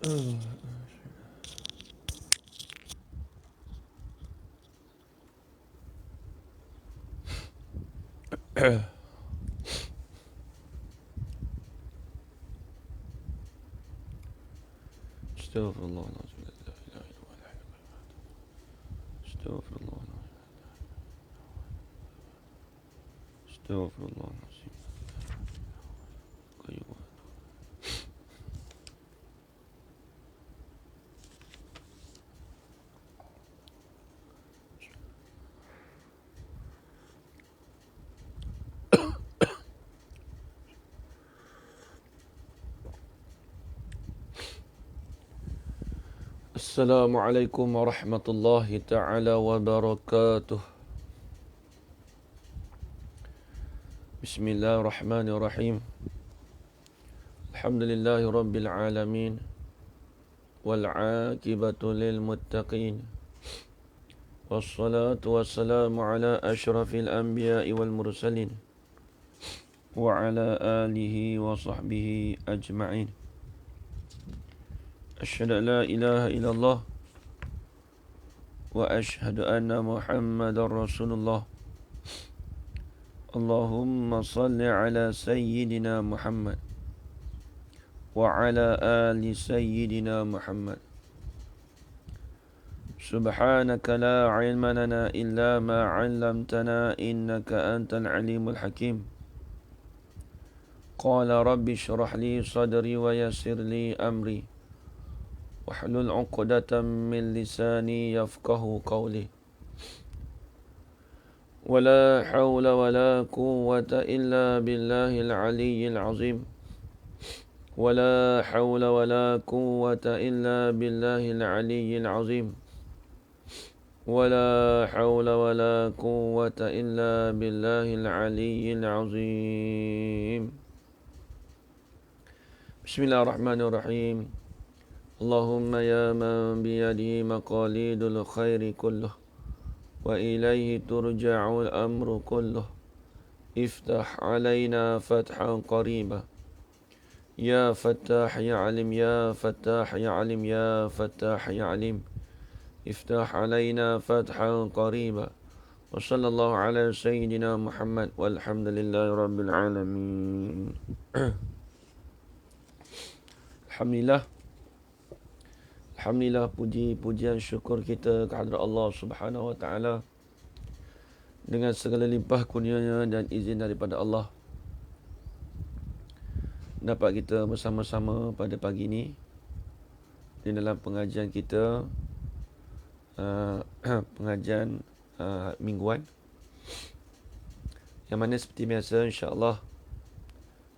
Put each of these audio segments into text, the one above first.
Astaghfirullahaladzim. Astaghfirullahaladzim. Astaghfirullahaladzim. Assalamualaikum warahmatullahi ta'ala wabarakatuh. Bismillahirrahmanirrahim. Alhamdulillahi rabbil alamin. Wal'aqibatu lil muttaqin. Wassalatu wassalamu ala ashrafil anbiya'i wal mursalin. Wa ala alihi wa sahbihi ajma'in. Asyhadu an la ilaha illallah wa asyhadu anna Muhammadar Rasulullah. Allahumma salli ala sayyidina Muhammad wa ala ali sayyidina Muhammad. Subhanaka la ilma lana illa ma 'allamtana innaka antal alimul hakim. Qala rabbi shrah li sadri wa yassir li amri. Wahlul 'uqdatam min lisani yafqahu qawli. Wala hawla wala quwwata illa billahil aliyyil azim. Wala hawla wala quwwata illa billahil aliyyil azim. Wala hawla wala quwwata illa billahil aliyyil azim. Bismillahirrahmanirrahim. Allahumma ya man biyadihi maqalidul khairi kulluh wa ilayhi turja'ul amru kulluh. Iftah alayna fathan qariba. Ya Fattah ya Alim ya Fattah ya Alim ya Fattah ya Alim. Iftah alayna fathan qariba. Wa sallallahu ala sayyidina Muhammad walhamdulillahi rabbil alamin. Alhamdulillah. Alhamdulillah, puji-pujian syukur kita kehadrat Allah Subhanahu wa taala dengan segala limpah kurnianya dan izin daripada Allah. Dapat kita bersama-sama pada pagi ini di dalam pengajian kita, pengajian mingguan, yang mana seperti biasa insya-Allah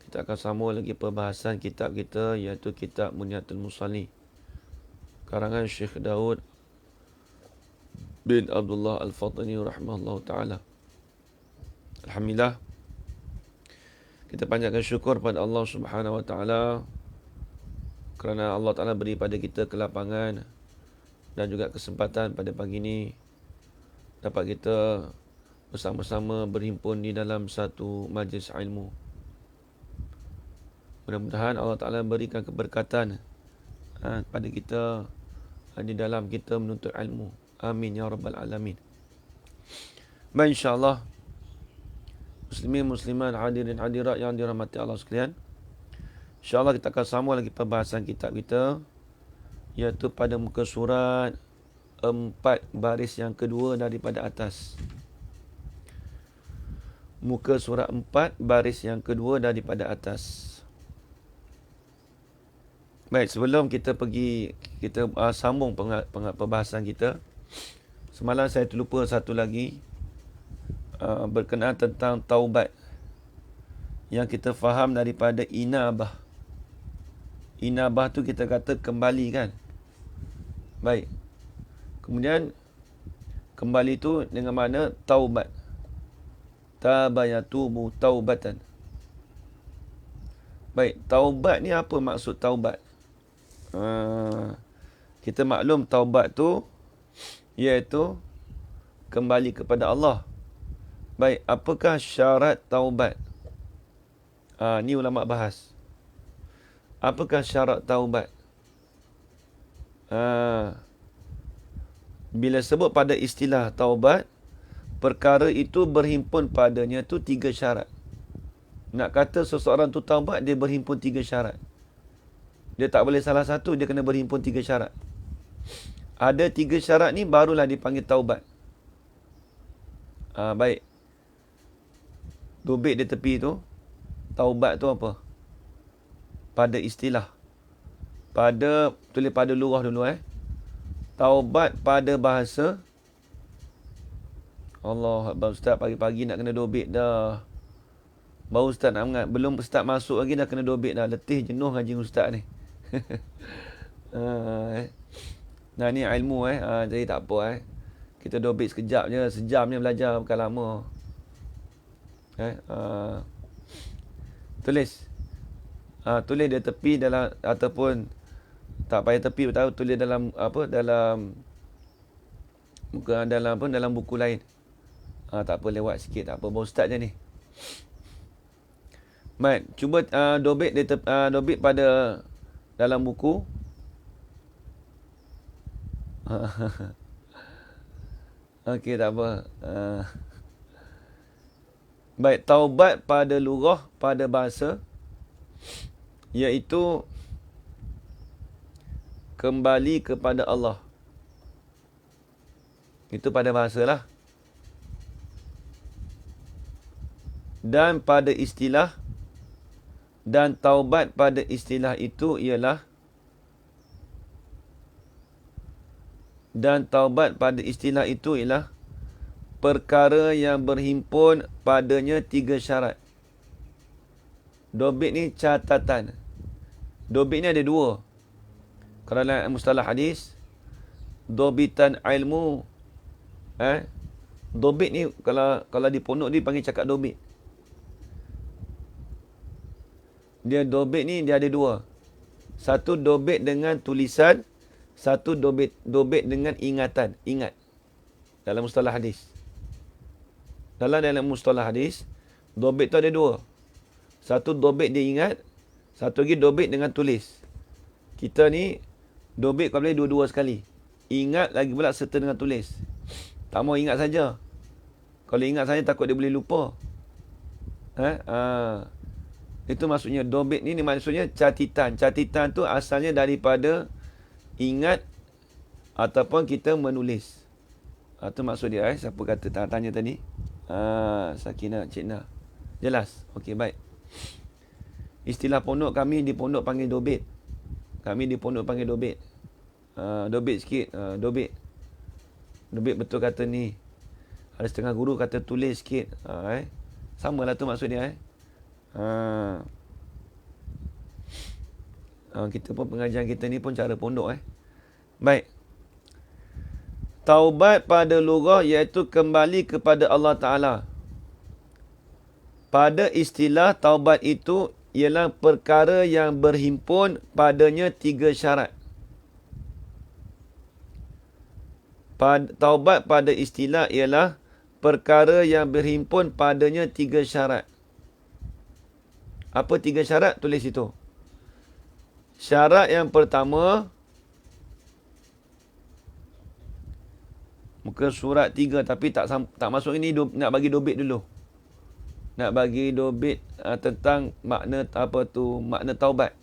kita akan sambung lagi perbahasan kitab kita, iaitu kitab Munyatul Musalli karangan Syekh Daud bin Abdullah Al-Fatani rahimahullah ta'ala. Alhamdulillah, kita panjatkan syukur pada Allah Subhanahu wa ta'ala kerana Allah Ta'ala beri pada kita kelapangan dan juga kesempatan pada pagi ini dapat kita bersama-sama berhimpun di dalam satu majlis ilmu. Mudah-mudahan Allah Ta'ala berikan keberkatan pada kita di dalam kita menuntut ilmu. Amin ya rabbal alamin. Baik, insya-Allah muslimin muslimat, hadirin hadirat yang dirahmati Allah sekalian, insya-Allah kita akan sambung lagi perbahasan kitab kita, iaitu pada muka surat 4 baris yang kedua daripada atas. Muka surat 4 baris yang kedua daripada atas. Baik, sebelum kita sambung perbahasan kita, semalam saya terlupa satu lagi berkenaan tentang taubat yang kita faham daripada inabah. Inabah tu kita kata kembali, kan? Baik. Kemudian kembali tu dengan mana taubat. Taba yatubu taubatan. Baik, taubat ni apa maksud taubat? Kita maklum taubat tu iaitu kembali kepada Allah. Baik, apakah syarat taubat? Ni ulama bahas. Apakah syarat taubat? Bila sebut pada istilah taubat, perkara itu berhimpun padanya tu 3 syarat. Nak kata seseorang tu taubat, dia berhimpun 3 syarat. Dia tak boleh salah satu, dia kena berhimpun 3 syarat. Ada 3 syarat ni barulah dipanggil taubat. Baik. Dobit di tepi tu, taubat tu apa? Pada istilah. Tulis pada lurah dulu Taubat pada bahasa. Allah Akbar, Ustaz pagi-pagi nak kena dobit dah. Baru Ustaz nak ingat, belum Ustaz masuk lagi dah kena dobit dah. Letih jenuh ngaji Ustaz ni. Nah ni ilmu jadi tak apa Kita dobit sekejap je, sejam je belajar, bukan lama. Tulis. Tulis dia tepi dalam, ataupun tak payah tepi, tahu tulis dalam dalam buku lain. Tak apa, lewat sikit, tak apa. Baru start je ni. Baik, cuba dobit dobit pada dalam buku. Okey, tak apa. Baik, taubat pada lurah, pada bahasa, iaitu kembali kepada Allah. Itu pada bahasa lah. Dan pada istilah, dan taubat pada istilah itu ialah, perkara yang berhimpun padanya 3 syarat. Dobit ni catatan. Dobit ni ada 2. Kalau dalam mustalah hadis, dobitan ilmu. Dobit ni kalau di pondok dia panggil cakap dobit. Dia dobit ni dia ada 2. Satu dobit dengan tulisan, satu dobit dengan ingatan, ingat. Dalam mustalah hadis. Dalam mustalah hadis, dobit tu ada 2. Satu dobit dia ingat, satu lagi dobit dengan tulis. Kita ni dobit kau boleh dua-dua sekali. Ingat lagi pula serta dengan tulis. Tak mau ingat saja. Kalau ingat saja takut dia boleh lupa. Itu maksudnya dobit ni maksudnya catitan. Catitan tu asalnya daripada ingat ataupun kita menulis. Itu maksud dia. Siapa kata tanya tadi? Sakinah, Cik Nah. Jelas? Okey, baik. Istilah pondok kami di pondok panggil dobit. Dobit sikit. Dobit betul kata ni. Ada setengah guru kata tulis sikit. Sama lah tu maksud dia. Kita pun pengajian kita ni pun cara pondok. Baik. Taubat pada lugah iaitu kembali kepada Allah Ta'ala. Pada istilah taubat itu ialah perkara yang berhimpun padanya 3 syarat. Taubat pada istilah ialah perkara yang berhimpun padanya 3 syarat. Apa 3 syarat? Tulis itu. Syarat yang pertama, muka surat 3 tapi tak masuk ini, nak bagi dobit dulu. Nak bagi dobit tentang makna makna taubat.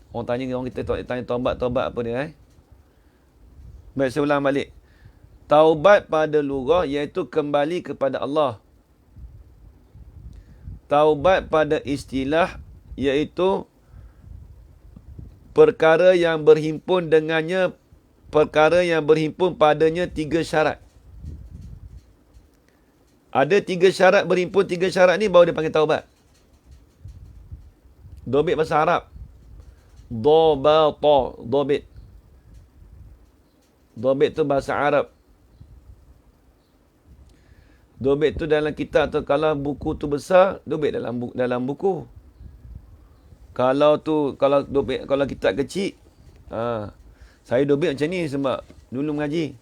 Orang kita tanya taubat apa dia? Baik, saya ulang balik. Taubat pada lugah iaitu kembali kepada Allah. Taubat pada istilah iaitu perkara yang berhimpun dengannya, perkara yang berhimpun padanya 3 syarat. Ada 3 syarat berhimpun, 3 syarat ni baru dia panggil taubat. Dobit bahasa Arab. Dobit. Dobit tu bahasa Arab. Dobit tu dalam kitab tu, kalau buku tu besar, dobit dalam buku. Kalau kitab kecil, saya dobit macam ni sebab dulu mengaji.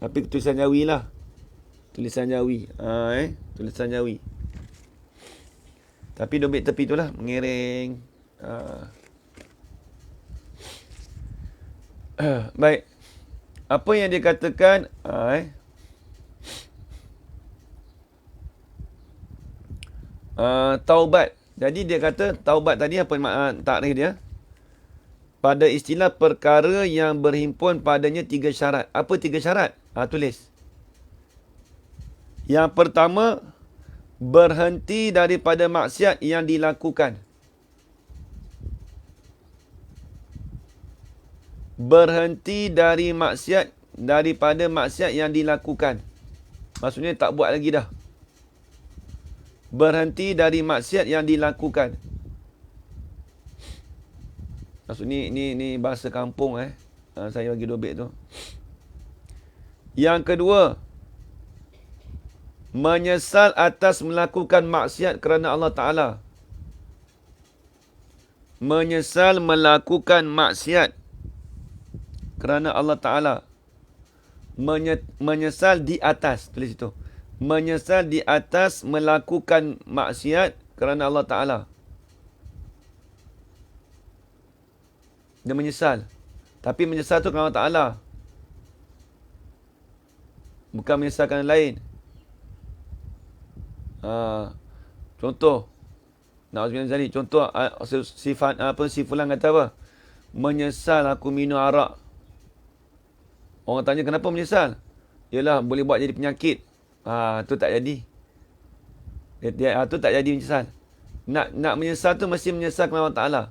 Tapi tulisan Jawi lah. Tulisan Jawi. Tulisan Jawi. Tapi dobit tepi itulah mengiring. Baik. Apa yang dikatakan taubat. Jadi dia kata taubat tadi apa takrif dia? Pada istilah perkara yang berhimpun padanya 3 syarat. Apa 3 syarat? Tulis. Yang pertama, berhenti daripada maksiat yang dilakukan. Berhenti daripada maksiat yang dilakukan. Maksudnya tak buat lagi dah. Berhenti dari maksiat yang dilakukan. Maksudnya ni bahasa kampung saya bagi dobit tu. Yang kedua, menyesal atas melakukan maksiat kerana Allah Ta'ala. Menyesal melakukan maksiat kerana Allah Ta'ala. Menyesal di atas. Tulis itu. Menyesal di atas melakukan maksiat kerana Allah Ta'ala. Dia menyesal. Tapi menyesal tu kerana Allah Ta'ala. Bukan menyesalkan yang lain. Contoh. Contoh si fulan kata apa? Menyesal aku minum arak. Orang tanya kenapa menyesal? Yalah boleh buat jadi penyakit. Tu tak jadi. Tu tak jadi menyesal. Nak menyesal tu mesti menyesal kerana Allah Ta'ala.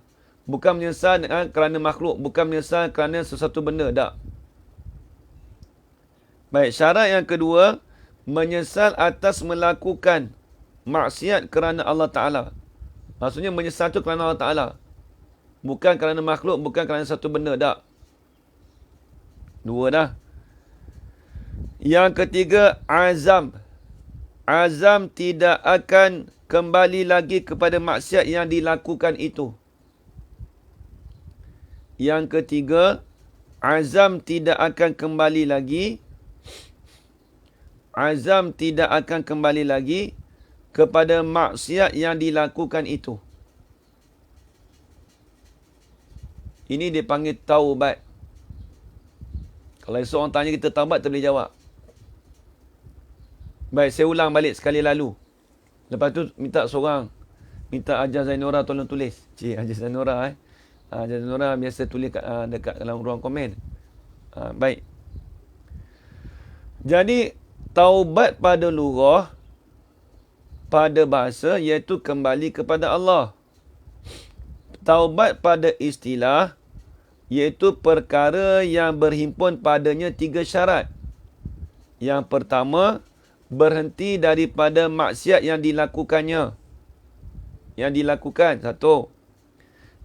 Bukan menyesal kerana makhluk. Bukan menyesal kerana sesuatu benda. Tak. Baik, syarat yang kedua. Menyesal atas melakukan maksiat kerana Allah Ta'ala. Maksudnya menyesal tu kerana Allah Ta'ala. Bukan kerana makhluk. Bukan kerana satu benda. Tak. 2 dah. Yang ketiga, azam. Azam tidak akan kembali lagi kepada maksiat yang dilakukan itu. Yang ketiga, azam tidak akan kembali lagi. Azam tidak akan kembali lagi kepada maksiat yang dilakukan itu. Ini dipanggil taubat. Kalau seorang tanya kita taubat, tak boleh jawab. Baik, saya ulang balik sekali lalu. Lepas tu minta Ajar Zainora tolong tulis. Ajar Zainora Ajar Zainora biasa tulis dekat dalam ruang komen. Baik. Jadi taubat pada lughah, pada bahasa, iaitu kembali kepada Allah. Taubat pada istilah, iaitu perkara yang berhimpun padanya 3 syarat. Yang pertama, berhenti daripada maksiat yang dilakukannya. Yang dilakukan, 1.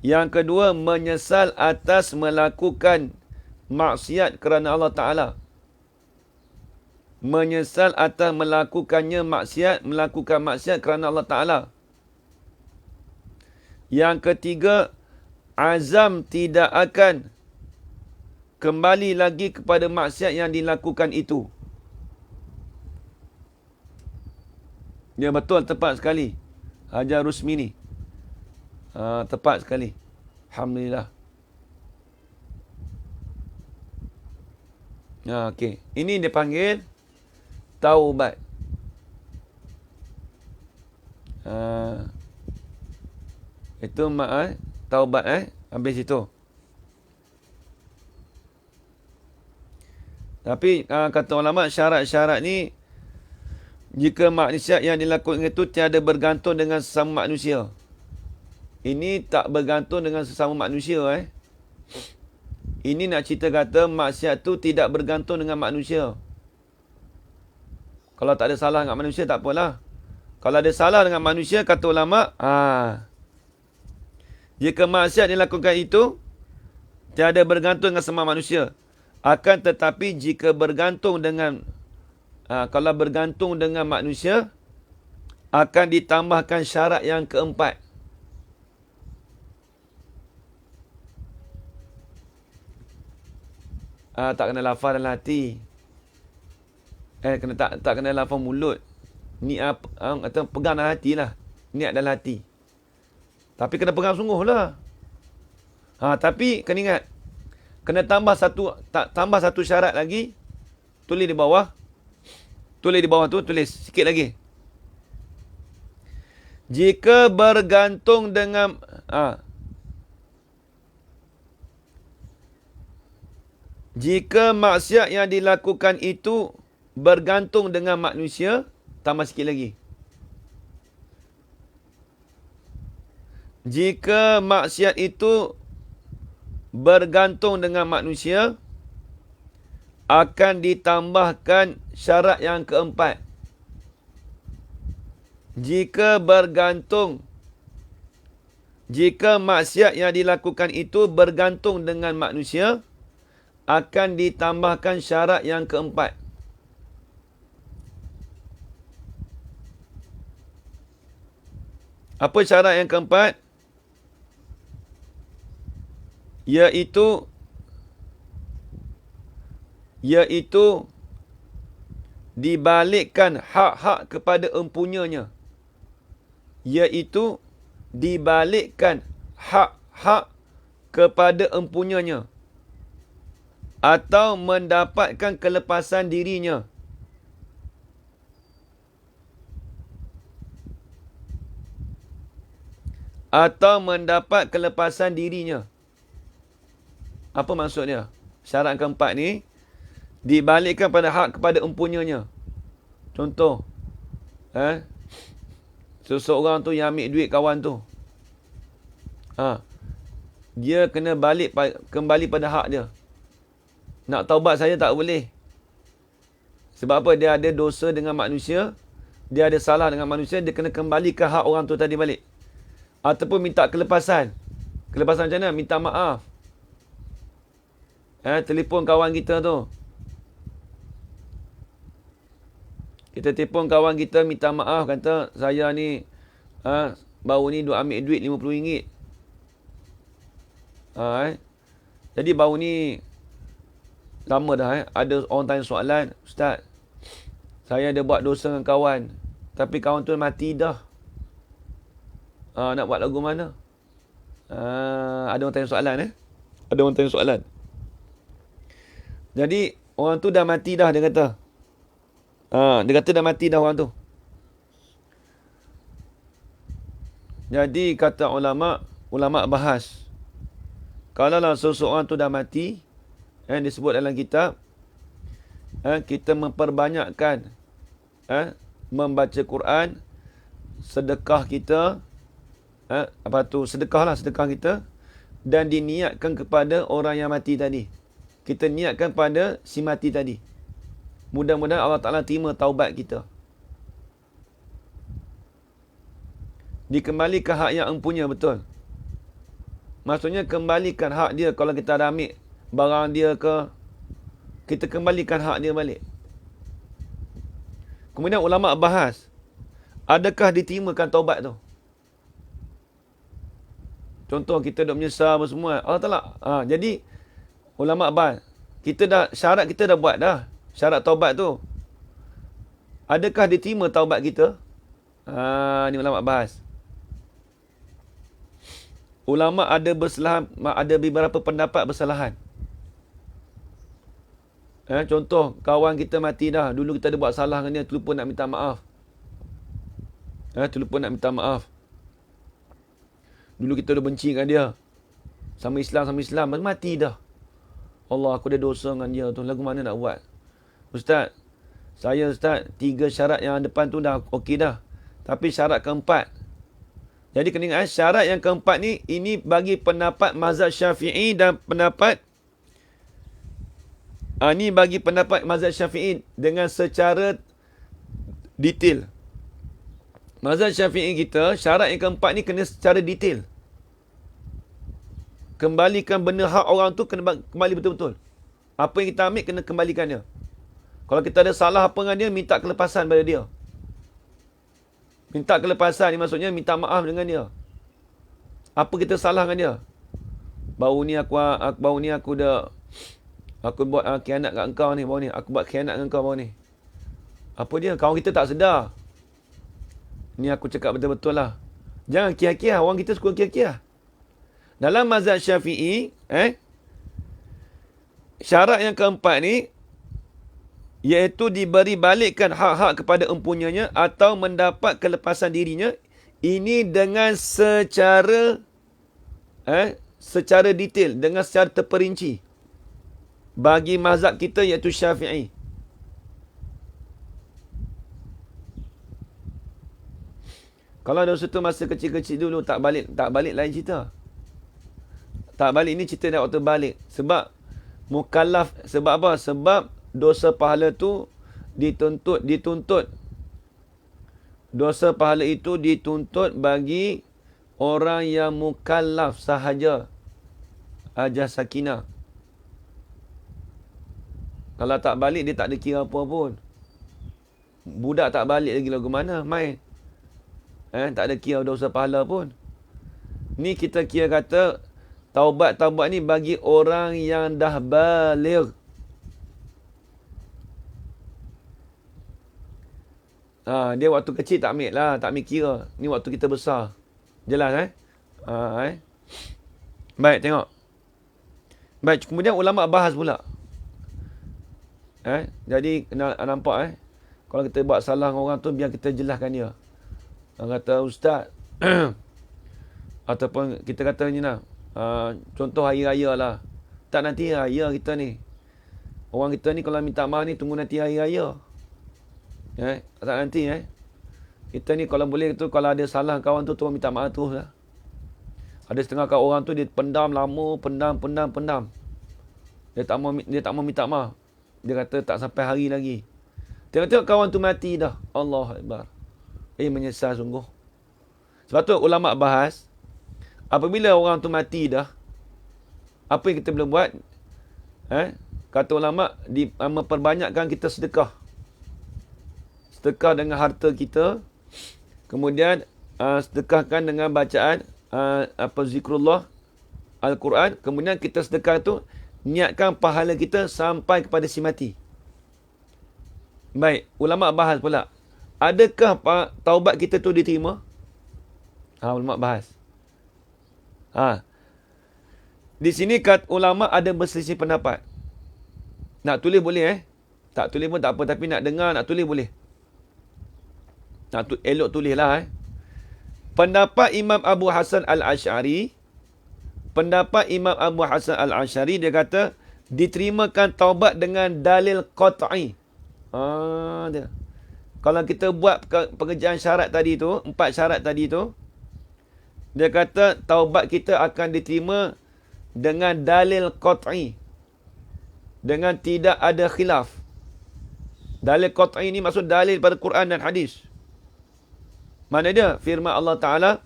Yang kedua, menyesal atas melakukan maksiat kerana Allah Ta'ala. Menyesal atas melakukan maksiat kerana Allah Ta'ala. Yang ketiga, azam tidak akan kembali lagi kepada maksiat yang dilakukan itu. Dia betul, tepat sekali. Hajar Rusmi ni. Tepat sekali. Alhamdulillah. Okey. Ini dia panggil taubat. Itu taubat habis itu. Tapi kata ulama, syarat-syarat ni jika maksiat yang dilakukan itu tiada bergantung dengan sesama manusia. Ini tak bergantung dengan sesama manusia. Ini nak cerita kata maksiat tu tidak bergantung dengan manusia. Kalau tak ada salah dengan manusia, tak apalah. Kalau ada salah dengan manusia, kata ulama, jika maksiat dilakukan itu, tiada bergantung dengan sesama manusia. Akan tetapi jika bergantung dengan, kalau bergantung dengan manusia, akan ditambahkan syarat yang keempat. Tak kena lafaz dalam hati. Tak kena lafaz mulut. Ni kata pegang dalam hati lah. Niat dalam hati. Tapi kena pegang sungguh lah. Tapi kena ingat, kena tambah satu syarat lagi. Tulis di bawah. Tulis di bawah tu, tulis sikit lagi. Jika bergantung dengan jika maksiat yang dilakukan itu bergantung dengan manusia, tambah sikit lagi. Jika maksiat itu bergantung dengan manusia, akan ditambahkan syarat yang keempat. Jika maksiat yang dilakukan itu bergantung dengan manusia, akan ditambahkan syarat yang keempat. Apa syarat yang keempat? Iaitu dibalikkan hak-hak kepada empunyanya. Iaitu dibalikkan hak-hak kepada empunyanya. Atau mendapatkan kelepasan dirinya. Atau mendapat kelepasan dirinya. Apa maksudnya? Syarat keempat ni dibalikkan pada hak kepada empunyanya. Contoh, seseorang tu yang ambil duit kawan tu, dia kena kembali pada hak dia. Nak taubat saya tak boleh. Sebab apa? Dia ada dosa dengan manusia, dia ada salah dengan manusia, dia kena kembalikan hak orang tu tadi balik. Ataupun minta kelepasan. Kelepasan macam mana? Minta maaf. Telefon kawan kita tu. Kita telefon kawan kita minta maaf, kata saya ni baru ni duk ambil duit RM50. Jadi baru ni lama dah ada orang tanya soalan, Ustaz, saya ada buat dosa dengan kawan, tapi kawan tu mati dah. Nak buat lagu mana? Ada orang tanya soalan Ada orang tanya soalan. Jadi orang tu dah mati dah, dia kata. Dia kata dah mati dah orang tu. Jadi kata ulama bahas, kalaulah seseorang tu dah mati, disebut dalam kitab, kita memperbanyakkan membaca Quran, sedekah kita, sedekah kita, dan diniatkan kepada orang yang mati tadi. Kita niatkan pada si mati tadi. Mudah-mudahan Allah Ta'ala terima taubat kita. Dikembalikan hak yang empunya, betul. Maksudnya kembalikan hak dia. Kalau kita ada ambil barang dia ke, kita kembalikan hak dia balik. Kemudian ulama bahas, adakah diterimakan taubat tu? Contoh kita dah menyesal semua, Allah Ta'ala. Jadi ulama bahas, syarat kita dah buat dah. Syarat taubat tu, adakah diterima taubat kita? Ni ulama bahas. Ulama ada beberapa pendapat bersalahan. Contoh, kawan kita mati dah. Dulu kita ada buat salah dengan dia, terlupa nak minta maaf. Dulu kita ada benci dengan dia. Sama Islam, mati dah. Allah, aku ada dosa dengan dia tu. Lagu mana nak buat? Ustaz, 3 syarat yang depan tu dah okey dah. Tapi syarat keempat. Jadi kena ingat, syarat yang keempat ni, ini bagi pendapat mazhab Syafi'i dan pendapat ini bagi pendapat mazhab Syafi'i dengan secara detail. Mazhab Syafi'i kita, syarat yang keempat ni kena secara detail. Kembalikan benda hak orang tu, kena kembali betul-betul. Apa yang kita ambil, kena kembalikan dia. Kalau kita ada salah apa dengan dia, minta kelepasan pada dia. Minta kelepasan ni maksudnya minta maaf dengan dia. Apa kita salah dengan dia? Baru ni aku buat khianat kat engkau ni, baru ni. Aku buat khianat dengan engkau baru ni. Apa dia? Kawan kita tak sedar. Ni aku cakap betul-betul lah. Jangan kia-kia. Orang kita suka kia-kia. Dalam mazhab Syafi'i, syarat yang keempat ni, iaitu diberi balikkan hak-hak kepada empunyanya atau mendapat kelepasan dirinya. Ini dengan secara detail, dengan secara terperinci. Bagi mazhab kita iaitu Syafi'i. Kalau dosa tu masa kecil-kecil dulu tak balik lain cerita. Tak balik ni cerita dah waktu balik. Sebab mukallaf, sebab apa? Sebab dosa pahala tu dituntut. Dosa pahala itu dituntut bagi orang yang mukallaf sahaja. Ajas sakinah. Kalau tak balik dia tak ada kira apa pun. Budak tak balik lagi lagu mana? Main. Tak ada kira dosa pahala pun. Ni kita kira kata taubat ni bagi orang yang dah baligh. Dia waktu kecil tak ambil lah, tak ambil kira. Ni waktu kita besar. Jelas Baik, tengok. Baik, kemudian ulama bahas pula. Jadi nampak kalau kita buat salah orang tu, biar kita jelaskan dia. Kata ustaz ataupun kita kata ni lah, contoh hari raya lah. Tak nanti raya kita ni. Orang kita ni kalau minta maaf ni tunggu nanti hari raya. Tak nanti Kita ni kalau boleh tu, kalau ada salah kawan tu tolong minta maaf terus lah. Ada setengah kawan orang tu dia pendam lama, pendam. Dia tak mau minta maaf. Dia kata tak sampai hari lagi. Tengok-tengok kawan tu mati dah. Allahu Akbar. Menyesal sungguh. Sebab tu ulama bahas, apabila orang tu mati dah, apa yang kita boleh buat? Kata ulama, memperbanyakkan kita sedekah. Sedekah dengan harta kita. Kemudian sedekahkan dengan bacaan zikrullah Al-Quran. Kemudian kita sedekah tu, niatkan pahala kita sampai kepada si mati. Baik, ulama bahas pula. Adakah taubat kita tu diterima? Ulama bahas. Di sini ulama ada berselisih pendapat. Nak tulis boleh Tak tulis pun tak apa. Tapi nak dengar, nak tulis boleh. Elok tulis lah Pendapat Imam Abu Hasan Al-Ash'ari. Dia kata, diterimakan taubat dengan dalil qat'i. Dia. Kalau kita buat pekerjaan syarat tadi tu, 4 syarat tadi tu, dia kata taubat kita akan diterima dengan dalil qat'i. Dengan tidak ada khilaf. Dalil qat'i ni maksud dalil pada Quran dan hadis. Mana dia? Firman Allah Ta'ala,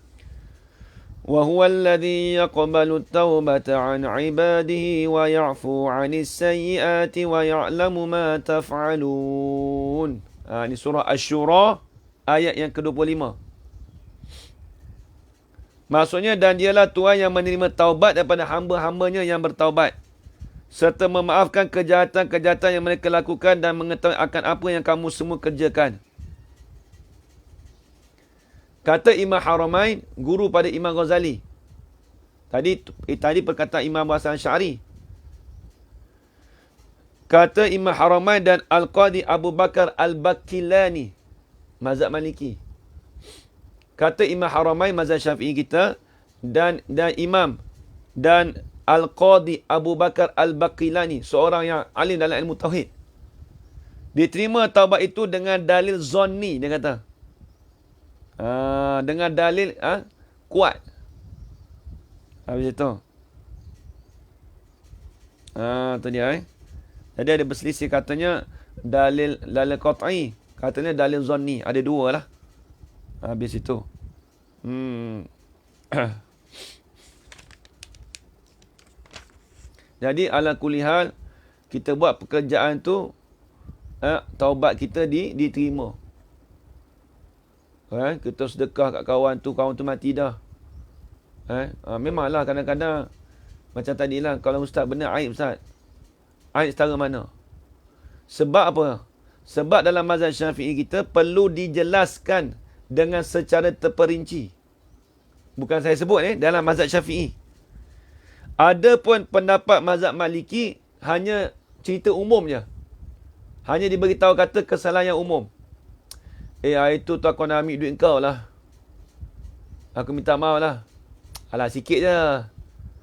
وَهُوَ الَّذِي يَقْبَلُ التَّوْبَةَ عَنْ عِبَادِهِ وَيَعْفُو عَنِ السَّيِّئَاتِ وَيَعْلَمُ مَا تَفْعَلُونَ. Ini surah Asy-Syura ayat yang ke-25. Maksudnya, dan dialah Tuhan yang menerima taubat daripada hamba-hambanya yang bertaubat, serta memaafkan kejahatan-kejahatan yang mereka lakukan dan mengetahui akan apa yang kamu semua kerjakan. Kata Imam Haramain, guru pada Imam Ghazali. Tadi perkataan Imam Hasan Asy'ari. Kata Imam Haramain dan Al-Qadi Abu Bakar Al-Baqillani, mazhab Maliki. Kata Imam Haramain, mazhab Syafi'i kita, dan Imam dan Al-Qadi Abu Bakar Al-Baqillani, seorang yang alim dalam ilmu tauhid. Diterima taubat itu dengan dalil zonni, dia kata. Dengan dalil kuat. Habis itu. Tu dia Jadi ada berselisih, katanya dalil qat'i, katanya dalil zonni. Ada 2 lah. Habis itu. Jadi ala kulli hal, kita buat pekerjaan tu, taubat kita diterima. Kita sedekah kat kawan tu mati dah. Memanglah kadang-kadang macam tadilah, kalau ustaz benar aib ustaz. Aib setara mana? Sebab apa? Sebab dalam mazhab Syafi'i kita perlu dijelaskan dengan secara terperinci. Bukan saya sebut dalam mazhab Syafi'i. Ada pun pendapat mazhab Maliki hanya cerita umum je. Hanya diberitahu kata kesalahan yang umum. Hari tu aku nak ambil duit kau lah. Aku minta maaf lah. Alah, sikit je.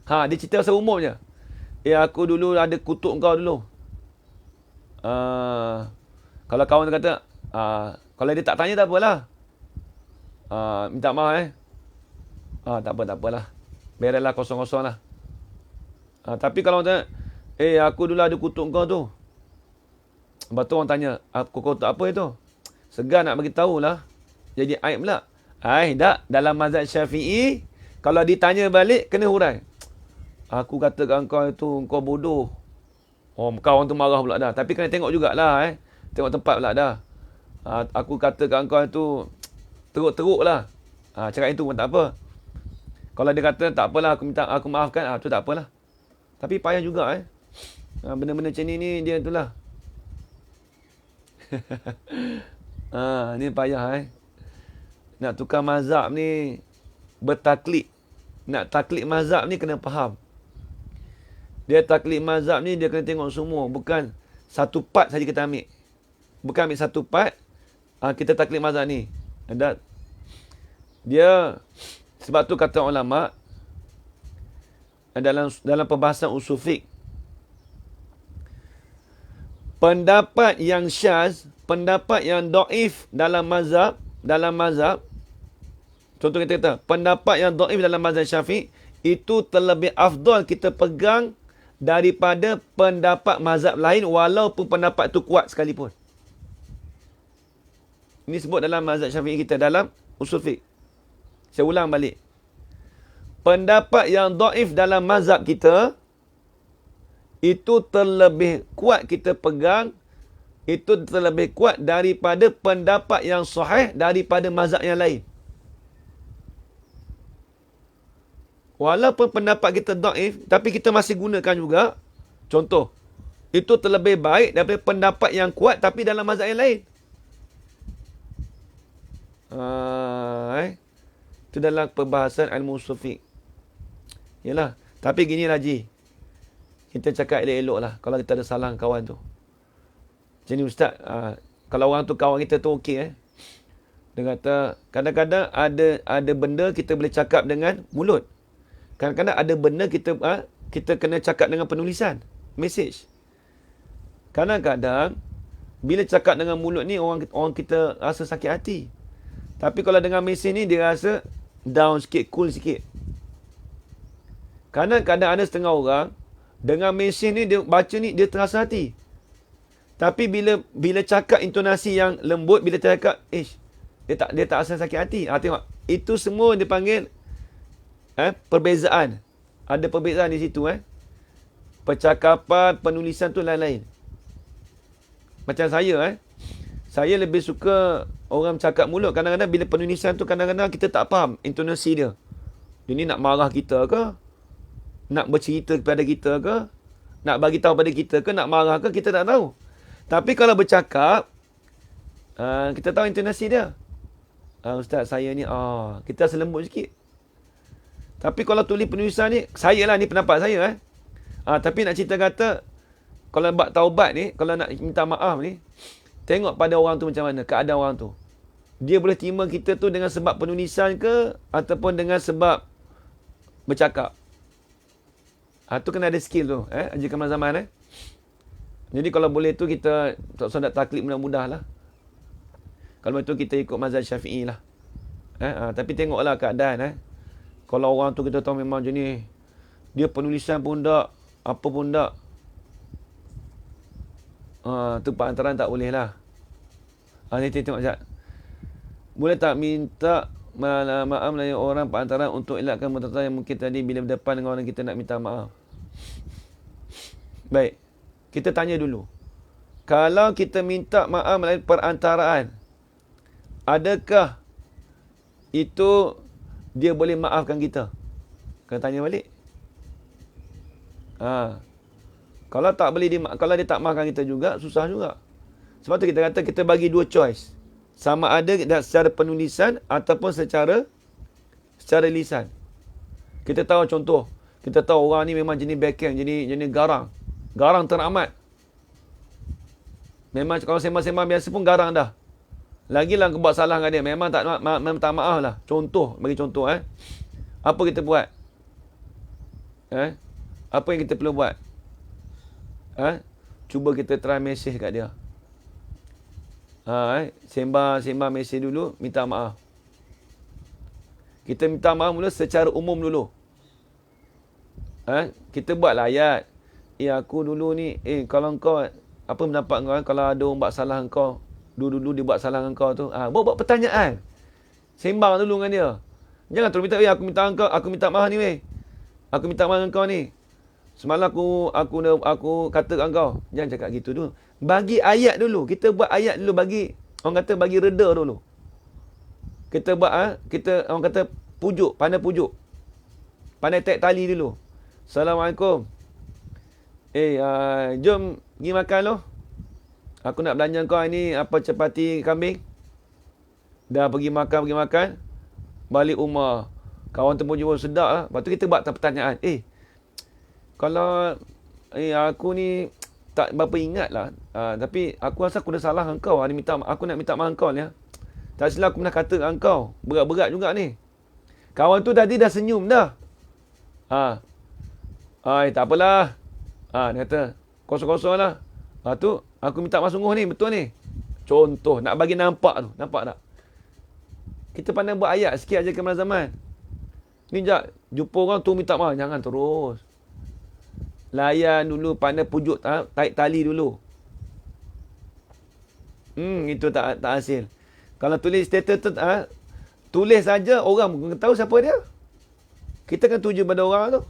Dia cerita pasal umum je. Aku dulu ada kutuk kau dulu. Kalau kawan kata, kalau dia tak tanya tak apalah. Minta maaf tak apalah. Bereslah kosong-kosong lah. Tapi kalau orang tanya, aku dulu ada kutuk kau tu. Lepas tu orang tanya, aku kutuk apa itu? Segan nak bagi tahulah. Jadi aib pula. Tak. Dalam mazhab Syafi'i, kalau ditanya balik, kena hurai. Aku kata kat kau itu, kau bodoh. Kawan tu marah pula dah. Tapi kena tengok jugalah. Tengok tempat pula dah. Aku kata kat kau itu, teruk-teruk lah. Cakap itu pun tak apa. Kalau dia kata, tak apalah, aku maafkan, tu tak apalah. Tapi payah juga. Benda-benda macam ni dia itulah. Ni payah. Nak tukar mazhab ni, bertaklid. Nak taklid mazhab ni kena faham. Dia taklid mazhab ni, dia kena tengok semua. Bukan satu part saja kita ambil. Bukan ambil satu part, kita taklid mazhab ni. Dia, sebab tu kata ulama, dalam perbahasan usul fiqh, pendapat yang syaz, pendapat yang dhaif dalam mazhab, contoh kita kata, pendapat yang dhaif dalam mazhab Syafi'i, itu terlebih afdal kita pegang daripada pendapat mazhab lain, walaupun pendapat itu kuat sekalipun. Ini sebut dalam mazhab Syafi'i kita, dalam usul fiqh. Saya ulang balik. Pendapat yang dhaif dalam mazhab kita, itu terlebih kuat kita pegang, itu terlebih kuat daripada pendapat yang sahih daripada mazhab yang lain. Walaupun pendapat kita dhaif, tapi kita masih gunakan juga. Contoh, itu terlebih baik daripada pendapat yang kuat tapi dalam mazhab yang lain. Itu dalam perbahasan ilmu usul fiqh. Yalah, tapi gini lah Ji. Kita cakap elok-elok lah kalau kita ada salah kawan tu. Jadi Ustaz, kalau orang tu kawan kita tu okey Dia kata, kadang-kadang ada benda kita boleh cakap dengan mulut. Kadang-kadang ada benda kita kena cakap dengan penulisan, message. Kadang-kadang bila cakap dengan mulut ni orang kita rasa sakit hati. Tapi kalau dengan message ni dia rasa down sikit, cool sikit. Kadang-kadang ada setengah orang dengan message ni dia baca ni dia terasa hati. Tapi bila cakap intonasi yang lembut, bila cakap dia tak rasa sakit hati. Tengok, itu semua dipanggil perbezaan. Ada perbezaan di situ. Percakapan, penulisan tu lain-lain. Macam saya saya lebih suka orang cakap mulut. Kadang-kadang bila penulisan tu kadang-kadang kita tak faham intonasi dia. Dia ni nak marah kita ke? Nak bercerita kepada kita ke? Nak bagi tahu pada kita ke? Nak marah ke? Kita tak tahu. Tapi kalau bercakap, kita tahu intonasi dia. Ustaz, saya ni, kita rasa lembut sikit. Tapi kalau tulis penulisan ni, saya lah ni pendapat saya. Tapi nak cerita kata, kalau buat taubat ni, kalau nak minta maaf ni, tengok pada orang tu macam mana, keadaan orang tu. Dia boleh terima kita tu dengan sebab penulisan ke, ataupun dengan sebab bercakap. Tu kena ada skill tu, Haji Kamal Zaman. Jadi kalau boleh tu kita solat taklid mudah-mudah lah. Kalau betul kita ikut mazhab Syafi'i lah. Tapi tengoklah keadaan. Kalau orang tu kita tahu memang macam ni, dia penulisan pun tak, apa pun tak. Tu perantaraan tak boleh lah. Ni tengok sekejap. Boleh tak minta maaf dari orang perantaraan untuk elakkan mudarat yang mungkin tadi bila berdepan dengan orang kita nak minta maaf. Baik. Kita tanya dulu. Kalau kita minta maaf melalui perantaraan, adakah itu dia boleh maafkan kita? Kena tanya balik. Kalau tak boleh kalau dia tak maafkan kita juga, susah juga. Sebab tu kita kata kita bagi dua choice. Sama ada secara penulisan ataupun secara secara lisan. Kita tahu contoh, kita tahu orang ni memang jenis backhand, jenis garang. Garang teramat. Memang kalau sembang-sembang biasa pun garang dah. Lagilah aku buat salah dengan dia, memang tak maaf lah. Contoh, bagi contoh Apa kita buat? Apa yang kita perlu buat? Cuba kita try mesej kat dia. Sembang mesej dulu, minta maaf. Kita minta maaf mula secara umum dulu. Kita buatlah ayat. Aku dulu ni, kalau kau, apa pendapat kau kalau ada orang buat salah kau, dulu dia buat salah kau tu. Buat pertanyaan. Sembang dulu dengan dia. Jangan terus minta, aku minta maaf ni weh. Aku minta maaf dengan kau ni. Semalam aku kata kat kau. Jangan cakap gitu dulu. Bagi ayat dulu. Kita buat ayat dulu, orang kata bagi reda dulu. Kita buat orang kata pujuk, pandai pujuk. Pandai tarik tali dulu. Assalamualaikum. Jom pergi makan loh. Aku nak belanja kau ni capati kambing. Dah pergi makan. Balik rumah. Kawan tu pun jumpa sedap lah. Lepas tu kita buat pertanyaan. Kalau aku ni tak berapa ingat lah. Tapi aku rasa aku dah salah dengan kau. Aku nak minta maaf kau ni. Tak silap aku pernah kata dengan kau. Berat-berat juga ni. Kawan tu tadi dah senyum dah. Tak apalah. Dia kata, kosong-kosong lah. Tu, aku minta maaf sungguh ni, betul ni. Contoh, nak bagi nampak tu. Nampak tak? Kita pandai buat ayat sikit aja kemal zaman. Ni sekejap, jumpa orang tu minta maaf. Jangan terus. Layan dulu, pandai pujuk, tarik tali dulu. Itu tak hasil. Kalau tulis status tu, tulis saja, orang pun tahu siapa dia. Kita kan tuju pada orang tu.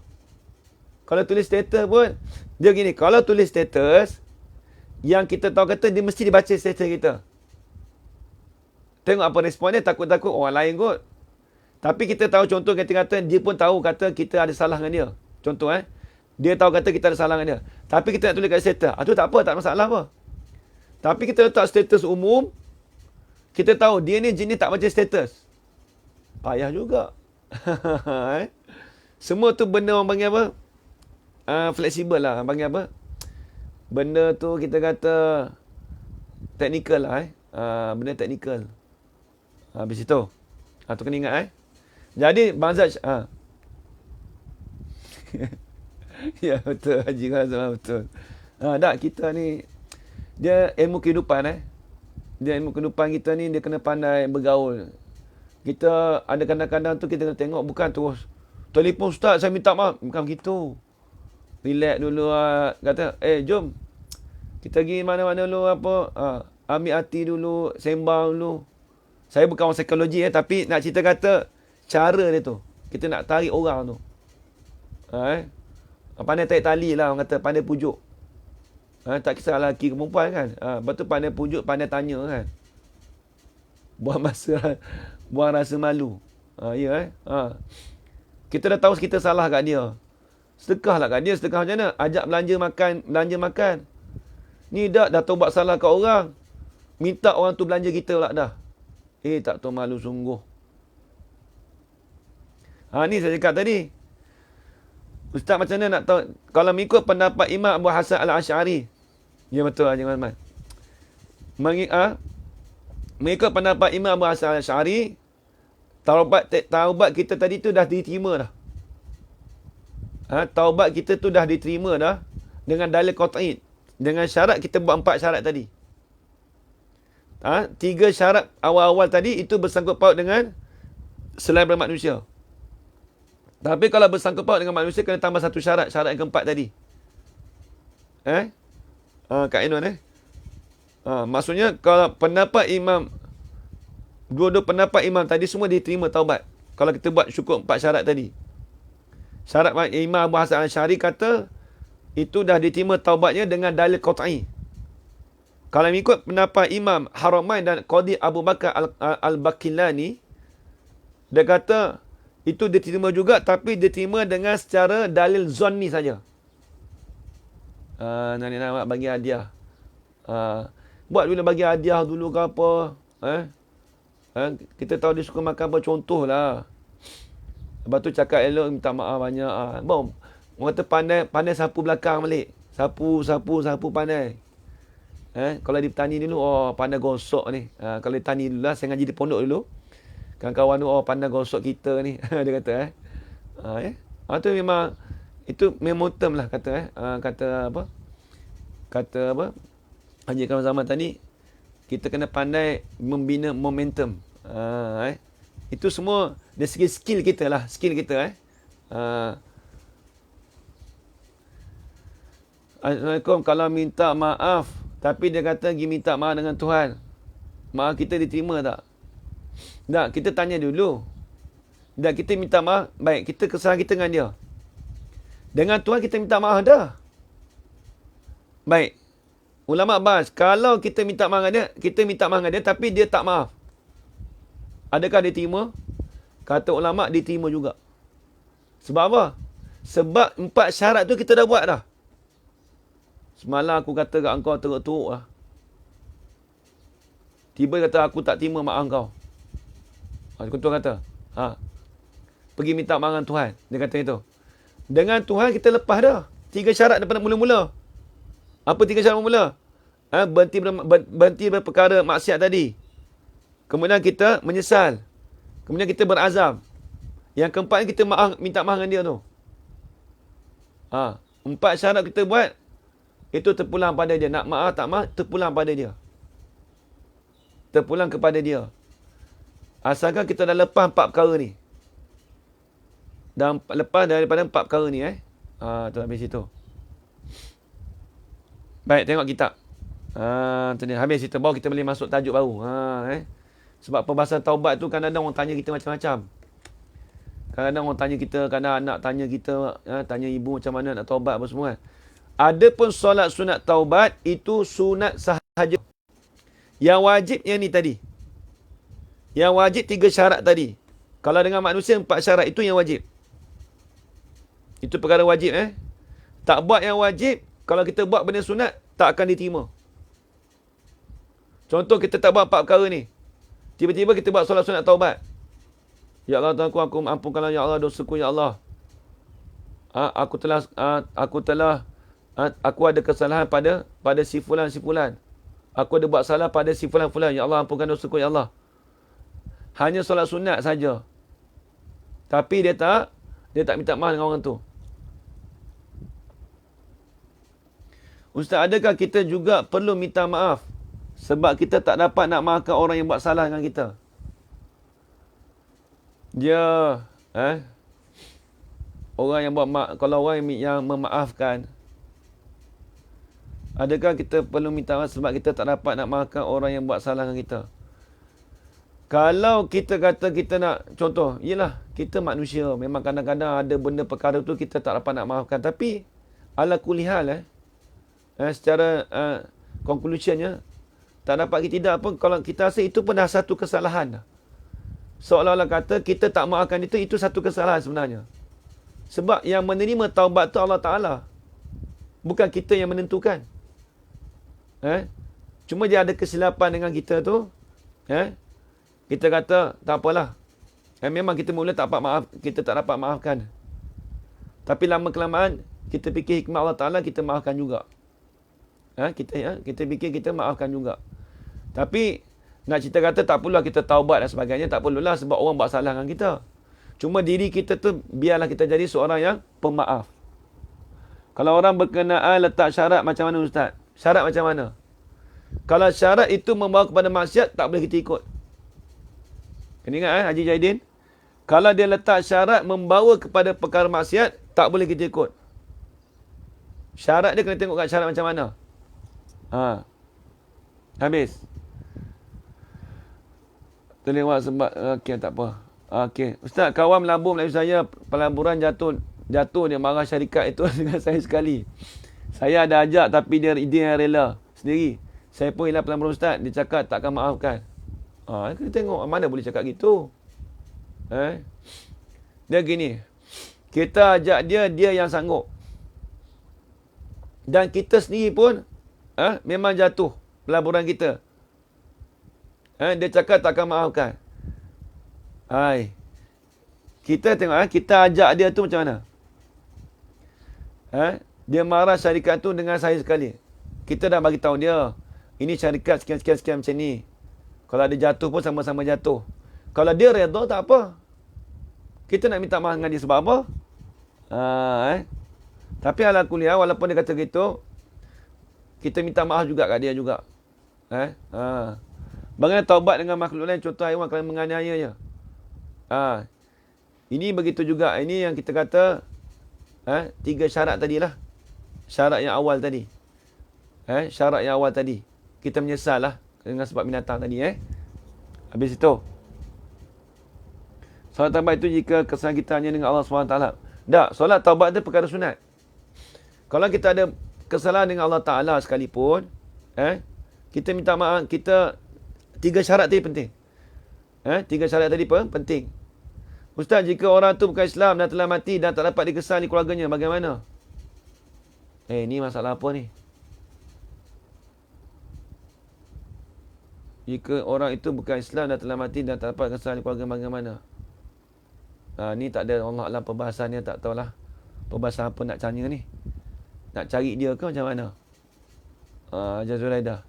Kalau tulis status pun, dia gini, kalau tulis status, yang kita tahu kata, dia mesti dibaca status kita. Tengok apa respon dia, takut-takut orang lain kot. Tapi kita tahu contoh, kata dia pun tahu kata kita ada salah dengan dia. Contoh dia tahu kata kita ada salah dengan dia. Tapi kita nak tulis kat status, tu tak apa, tak masalah apa. Tapi kita letak status umum, kita tahu dia ni jenis tak baca status. Payah juga. Semua tu benda orang panggil apa? Fleksibel lah. Panggil apa? Benda tu kita kata teknikal lah. Benda teknikal. Habis itu. Tu kena ingat Jadi Bangzaj ya betul Haji Khaizam betul. Tak kita ni dia ilmu kehidupan Dia ilmu kehidupan kita ni dia kena pandai bergaul. Kita ada kadang-kadang tu kita kena tengok bukan terus telefon ustaz saya minta maaf, bukan begitu. Relax dulu kata jom kita pergi mana-mana dulu ambil hati dulu, sembang dulu. Saya bukan orang psikologi tapi nak cerita kata cara dia tu. Kita nak tarik orang tu. Pandai tarik tali lah orang kata, pandai pujuk. Tak kisah lelaki ke perempuan kan. Lepas tu pandai pujuk, pandai tanya kan. Buang rasa malu. Kita dah tahu kita salah kat dia. Sedekah lah kat dia. Sedekah macam mana? Ajak belanja makan. Ni dah tahu buat salah kat orang. Minta orang tu belanja kita pula dah. Tak tahu malu sungguh. Ni saya cakap tadi. Ustaz macam mana nak tahu? Kalau mengikut pendapat Imam Abu Hasan Al-Asy'ari. Ya betul Haji Rahman. Mengikut pendapat Imam Abu Hasan Al-Asy'ari, taubat kita tadi tu dah diterima dah. Taubat kita tu dah diterima dah dengan dalil qat'i. Dengan syarat kita buat 4 syarat tadi. 3 syarat awal-awal tadi itu bersangkut paut dengan selain manusia. Tapi kalau bersangkut paut dengan manusia kena tambah 1 syarat, syarat yang keempat tadi. Kak Ainun maksudnya kalau pendapat imam, dua-dua pendapat imam tadi semua diterima taubat. Kalau kita buat cukup 4 syarat tadi. Syarat Imam Abu Hasan Al-Asy'ari kata itu dah diterima taubatnya dengan dalil qat'i. Kalau mengikut pendapat Imam Haramain dan Qadi Abu Bakar Al-Baqillani, dia kata itu diterima juga tapi diterima dengan secara dalil zonni saja. Nak bagi hadiah. Buat dulu bagi hadiah dulu ke apa. Kita tahu dia suka makan apa, contohlah. Lepas tu cakap elok, minta maaf banyak. Bom, orang kata pandai sapu belakang balik. Sapu pandai. Kalau di petani dulu, pandai gosok ni. Kalau di petani dulu lah, saya ngaji di pondok dulu. Kawan-kawan tu, pandai gosok kita ni. Dia kata, tu memang, itu momentum lah kata, kata apa? Kata apa? Haji Kamal Zaman tadi, kita kena pandai membina momentum. Itu semua dari segi skill kita lah. Skill kita. Assalamualaikum. Kalau minta maaf, tapi dia kata pergi minta maaf dengan Tuhan, maaf kita diterima tak? Tak, kita tanya dulu. Tak, kita minta maaf. Baik, kita kesalahan kita dengan dia. Dengan Tuhan kita minta maaf dah. Baik. Ulama bahas, kalau kita minta maaf dengan dia, kita minta maaf dengan dia, tapi dia tak maaf. Adakah dia terima? Kata ulama, diterima juga. Sebab apa? Sebab 4 syarat tu kita dah buat dah. Semalam aku kata kat engkau teruk-teruk lah. Tiba kata aku tak terima maaf kau. Tuan kata, pergi minta maaf dengan Tuhan. Dia kata itu. Dengan Tuhan kita lepas dah. 3 syarat daripada mula-mula. Apa 3 syarat mula? Berhenti berperkara maksiat tadi. Kemudian kita menyesal. Kemudian kita berazam. Yang keempat kita minta maaf dengan dia tu. 4 syarat kita buat, itu terpulang pada dia. Nak maaf, tak maaf, terpulang pada dia. Terpulang kepada dia. Asalkan kita dah lepas 4 perkara ni. Dan lepas daripada 4 perkara ni. Tu habis itu. Baik, tengok kitab. Habis kita baru kita boleh masuk tajuk baru. Sebab perbahasan taubat tu kadang-kadang orang tanya kita macam-macam. Kadang-kadang orang tanya kita, kadang anak tanya kita, tanya ibu macam mana nak taubat apa semua kan. Adapun solat sunat taubat itu sunat sahaja. Yang wajib yang ni tadi. Yang wajib 3 syarat tadi. Kalau dengan manusia 4 syarat itu yang wajib. Itu perkara wajib. Tak buat yang wajib, kalau kita buat benda sunat, tak akan diterima. Contoh kita tak buat 4 perkara ni. Tiba-tiba kita buat solat sunat taubat. Ya Allah Tuhanku, aku ampunkanlah ya Allah dosaku ya Allah. Aku ada kesalahan pada si fulan. Aku ada buat salah pada si fulan. Ya Allah ampunkan dosaku ya Allah. Hanya solat sunat saja. Tapi dia tak minta maaf dengan orang tu. Ustaz, adakah kita juga perlu minta maaf sebab kita tak dapat nak maafkan orang yang buat salah dengan kita? Dia orang yang kalau orang yang memaafkan, adakah kita perlu minta maaf sebab kita tak dapat nak maafkan orang yang buat salah dengan kita? Kalau kita kata kita nak, contoh, yelah, kita manusia. Memang kadang-kadang ada benda perkara tu kita tak dapat nak maafkan. Tapi, ala kulihal, secara conclusionnya, tak dapat kita tidak pun, kalau kita rasa itu pun dah satu kesalahan. Seolah-olah kata kita tak maafkan itu satu kesalahan sebenarnya. Sebab yang menerima taubat tu Allah Ta'ala. Bukan kita yang menentukan. Cuma dia ada kesilapan dengan kita tu. Kita kata, tak apalah. Memang kita mula kita tak dapat maafkan. Tapi lama-kelamaan, kita fikir hikmah Allah Ta'ala, kita maafkan juga. Kita fikir kita maafkan juga. Tapi, nak cerita kata tak perlulah kita taubat dan sebagainya. Tak perlulah sebab orang buat salah dengan kita. Cuma diri kita tu, biarlah kita jadi seorang yang pemaaf. Kalau orang berkenaan letak syarat macam mana Ustaz? Syarat macam mana? Kalau syarat itu membawa kepada maksiat, tak boleh kita ikut. Kena ingat Haji Jaidin. Kalau dia letak syarat membawa kepada perkara maksiat, tak boleh kita ikut. Syarat dia kena tengok kat syarat macam mana. Habis. Terlewat sebab, okey tak apa. Okey. Ustaz, kawan melabur Melayu saya, pelaburan jatuh dia marah syarikat itu dengan saya sekali. Saya ada ajak tapi dia yang rela sendiri. Saya pun hilang pelaburan Ustaz, dia cakap takkan maafkan. Kita tengok mana boleh cakap gitu. Dia gini. Kita ajak dia yang sanggup. Dan kita sendiri pun memang jatuh pelaburan kita. Dia cakap takkan maafkan. Kita tengok, kita ajak dia tu macam mana? Dia marah syarikat tu dengan saya sekali. Kita dah bagi tahu dia, ini syarikat sekian-sekian macam ni. Kalau dia jatuh pun sama-sama jatuh. Kalau dia redha, tak apa. Kita nak minta maaf dengan dia sebab apa? Tapi ala kuliah, walaupun dia kata gitu, kita minta maaf juga kat dia juga. Bagaimana taubat dengan makhluk lain, contoh haiwan kalau menganiayanya. Ini begitu juga. Ini yang kita kata 3 syarat tadilah. Syarat yang awal tadi. Syarat yang awal tadi. Kita menyesal lah dengan sebab binatang tadi. Habis itu. Solat taubat itu jika kesalahan kita hanya dengan Allah SWT. Tak, solat taubat itu perkara sunat. Kalau kita ada kesalahan dengan Allah Ta'ala sekalipun, kita minta maaf, 3 syarat tadi penting. 3 syarat tadi pun penting. Ustaz, jika orang tu bukan Islam dan telah mati dan tak dapat dikesal di keluarganya, bagaimana? Ni masalah apa ni? Jika orang itu bukan Islam dan telah mati dan tak dapat dikesal di keluarga, bagaimana? Ni tak ada Allah Alam perbahasannya, tak tahulah. Perbahasan apa nak tanya ni? Nak cari dia ke macam mana? Jazulaidah.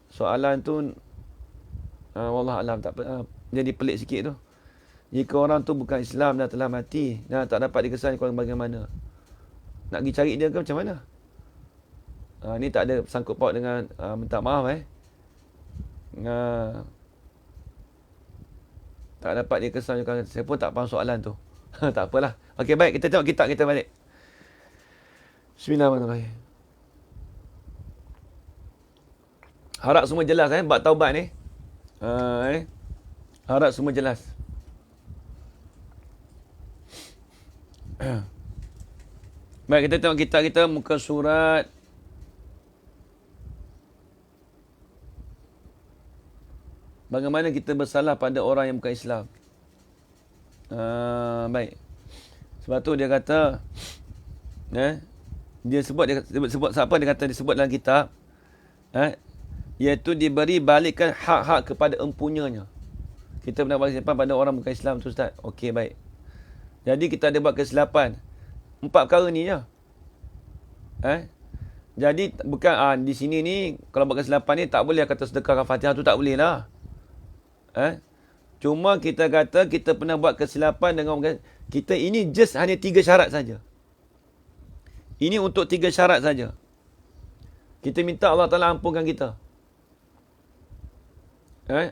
Soalan tu wallah alam, tak jadi pelik sikit tu. Jika orang tu bukan Islam dan telah mati dan tak dapat dikesal di keluarga, bagaimana? Nak pergi cari dia ke macam mana? Ni tak ada sangkut paut dengan minta maaf tak dapat dikesal di keluarga. Saya pun tak faham soalan tu. Tak apalah. Okey, baik, kita tengok kitab kita balik. Bismillahirrahmanirrahim. Harap semua jelas bab taubat ni. Harap semua jelas. Baik, kita tengok kitab kita, muka surat bagaimana kita bersalah pada orang yang bukan Islam. Baik. Sebab tu dia kata, dia sebut siapa dia kata disebut dalam kitab, iaitu diberi balikkan hak-hak kepada empunyanya. Kita pernah bagi simpan pada orang bukan Islam tu, Ustaz. Okey, baik. Jadi kita ada buat kesilapan. 4 perkara ni je. Jadi bukan di sini ni kalau buat kesilapan ni tak boleh kata sedekahkan Fatihah tu, tak boleh lah. Cuma kita kata kita pernah buat kesilapan dengan orang kita, ini just hanya 3 syarat saja. Ini untuk 3 syarat saja. Kita minta Allah Ta'ala ampunkan kita.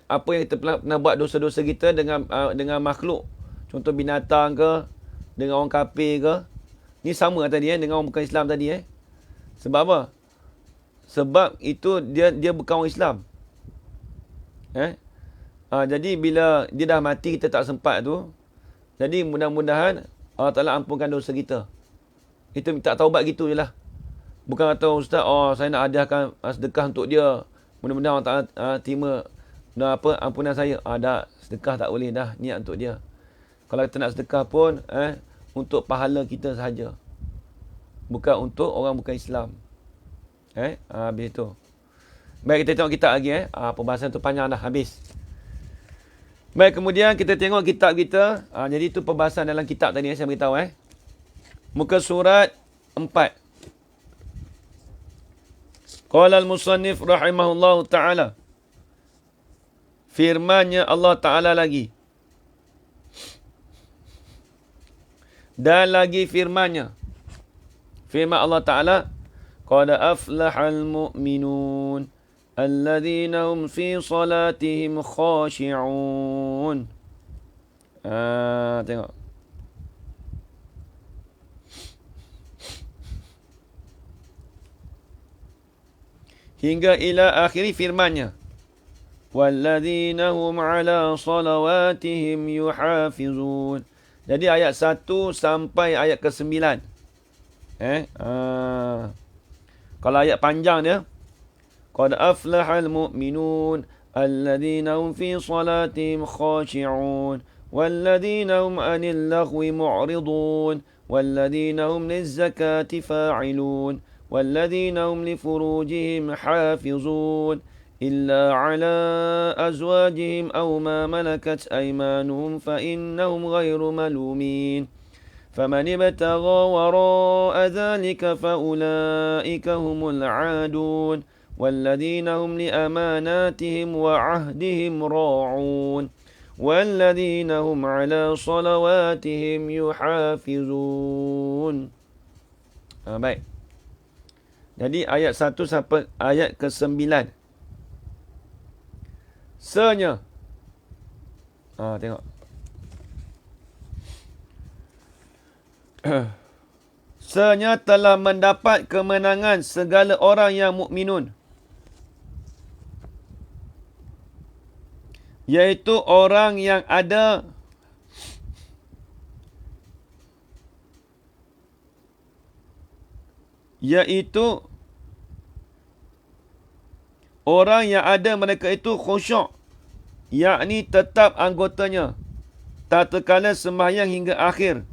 Apa yang kita pernah buat dosa-dosa kita dengan makhluk. Contoh binatang ke, dengan orang kafir ke. Ni sama tadi dengan orang bukan Islam tadi. Sebab apa? Sebab itu dia bukan orang Islam. Jadi bila dia dah mati, kita tak sempat tu. Jadi mudah-mudahan Allah Ta'ala ampunkan dosa kita. Kita minta taubat gitu je lah. Bukan kata Ustaz, saya nak hadiahkan sedekah untuk dia. Mudah-mudahan Allah Ta'ala terima ampunan saya. Dah, sedekah tak boleh dah, niat untuk dia. Kalau kita nak sedekah pun, untuk pahala kita sahaja. Bukan untuk orang bukan Islam. Habis tu. Baik, kita tengok kitab lagi. Pembahasan tu panjang dah, habis. Baik, kemudian kita tengok kitab kita. Jadi tu pembahasan dalam kitab tadi saya beritahu. Muka surat 4. Qala al-musannif rahimahullahu ta'ala. Firmannya Allah Ta'ala lagi. Dan lagi firmannya. Firman Allah Ta'ala. Qad aflahal mu'minun. Alladzina hum fi salatihim khashi'un. Tengok. Hingga ila akhiri firmannya. Walladzina hum ala salawatihim yuhafizun. Jadi ayat 1 sampai ayat ke-9. Kalau ayat panjang dia, qad aflahal mu'minun alladzina hum fi salatihim khashi'un walladzina hum 'anil laghwi mu'ridun walladzina hum lizzakati fa'ilun walladzina hum li furujihim hafizun إلا على أزواجهم أو ما ملكت أيمانهم فإنهم غير ملومين فمن ابتغى وراء ذلك فأولئك هم العادون والذين هم لأماناتهم وعهدهم راعون والذين هم على صلواتهم يحافظون. Baik. Jadi ayat 1 sampai ayat ke-9. Senya. Tengok. Senya telah mendapat kemenangan segala orang yang mukminun, yaitu orang yang ada mereka itu khusyuk, yakni tetap anggotanya, tak terkala sembahyang hingga akhir.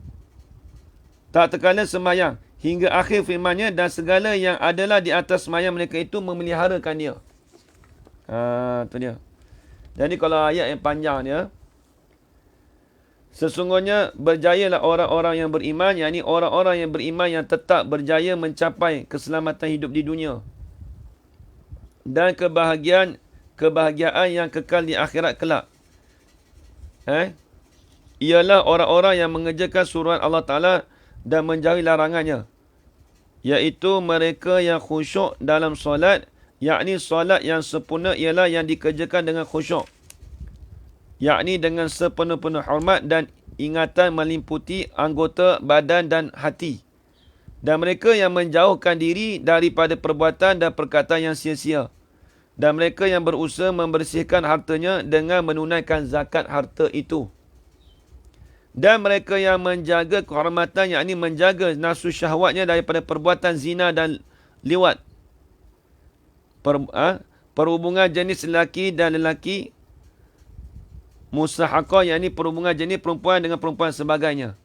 Firman-Nya, dan segala yang adalah di atas sembahyang mereka itu memeliharakan dia. Itu dia. Jadi kalau ayat yang panjang dia, sesungguhnya berjayalah orang-orang yang beriman, yakni orang-orang yang beriman yang tetap berjaya mencapai keselamatan hidup di dunia dan kebahagiaan yang kekal di akhirat kelak. Ialah orang-orang yang mengerjakan suruhan Allah Ta'ala dan menjauhi larangannya, iaitu mereka yang khusyuk dalam solat, yakni solat yang sempurna ialah yang dikerjakan dengan khusyuk, yakni dengan sepenuh-penuh hormat dan ingatan meliputi anggota badan dan hati. Dan mereka yang menjauhkan diri daripada perbuatan dan perkataan yang sia-sia. Dan mereka yang berusaha membersihkan hartanya dengan menunaikan zakat harta itu. Dan mereka yang menjaga kehormatan, yakni menjaga nafsu syahwatnya daripada perbuatan zina dan liwat. Perhubungan jenis lelaki dan lelaki. Musahaqah, yakni perhubungan jenis perempuan dengan perempuan sebagainya.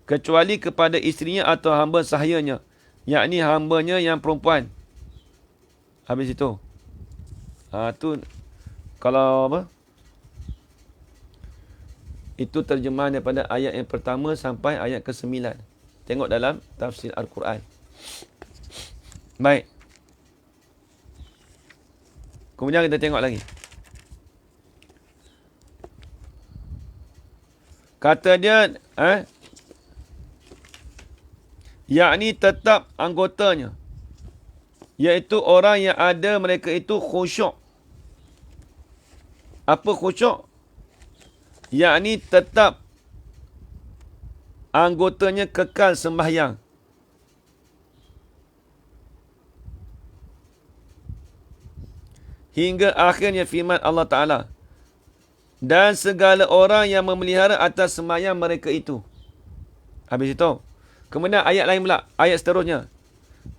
Kecuali kepada isterinya atau hamba sahayanya, yakni hambanya yang perempuan. Habis itu. Tu kalau apa? Itu terjemahan daripada ayat yang pertama sampai ayat ke-9. Tengok dalam tafsir Al-Quran. Baik. Kemudian kita tengok lagi. Kata dia, yakni tetap anggotanya, iaitu orang yang ada mereka itu khusyuk. Apa khusyuk? Yakni tetap anggotanya kekal sembahyang. Hingga akhirnya firman Allah Ta'ala. Dan segala orang yang memelihara atas sembahyang mereka itu. Habis itu. Kemudian ayat lain pula. Ayat seterusnya.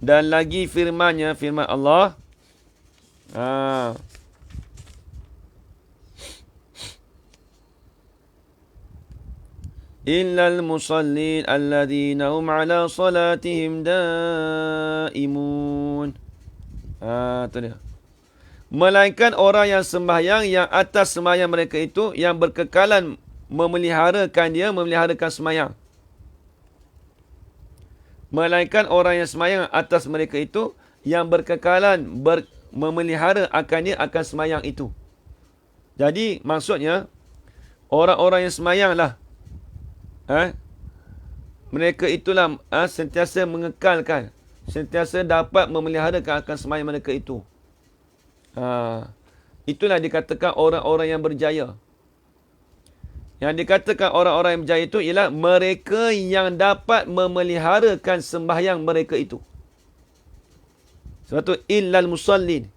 Dan lagi firman-Nya, firman Allah. Illal musallin alladhina hum ala salatihim daimun. Itu dia. Melainkan orang yang sembahyang, yang atas sembahyang mereka itu, yang berkekalan memeliharakan sembahyang. Melainkan orang yang sembahyang atas mereka itu, yang berkekalan memelihara akan sembahyang itu. Jadi maksudnya, orang-orang yang sembahyang lah. Mereka itulah sentiasa mengekalkan, sentiasa dapat memeliharakan akan sembahyang mereka itu. Itulah dikatakan orang-orang yang berjaya. Yang dikatakan orang-orang yang berjaya itu ialah mereka yang dapat memeliharakan sembahyang mereka itu. Sebab itu illal musallin.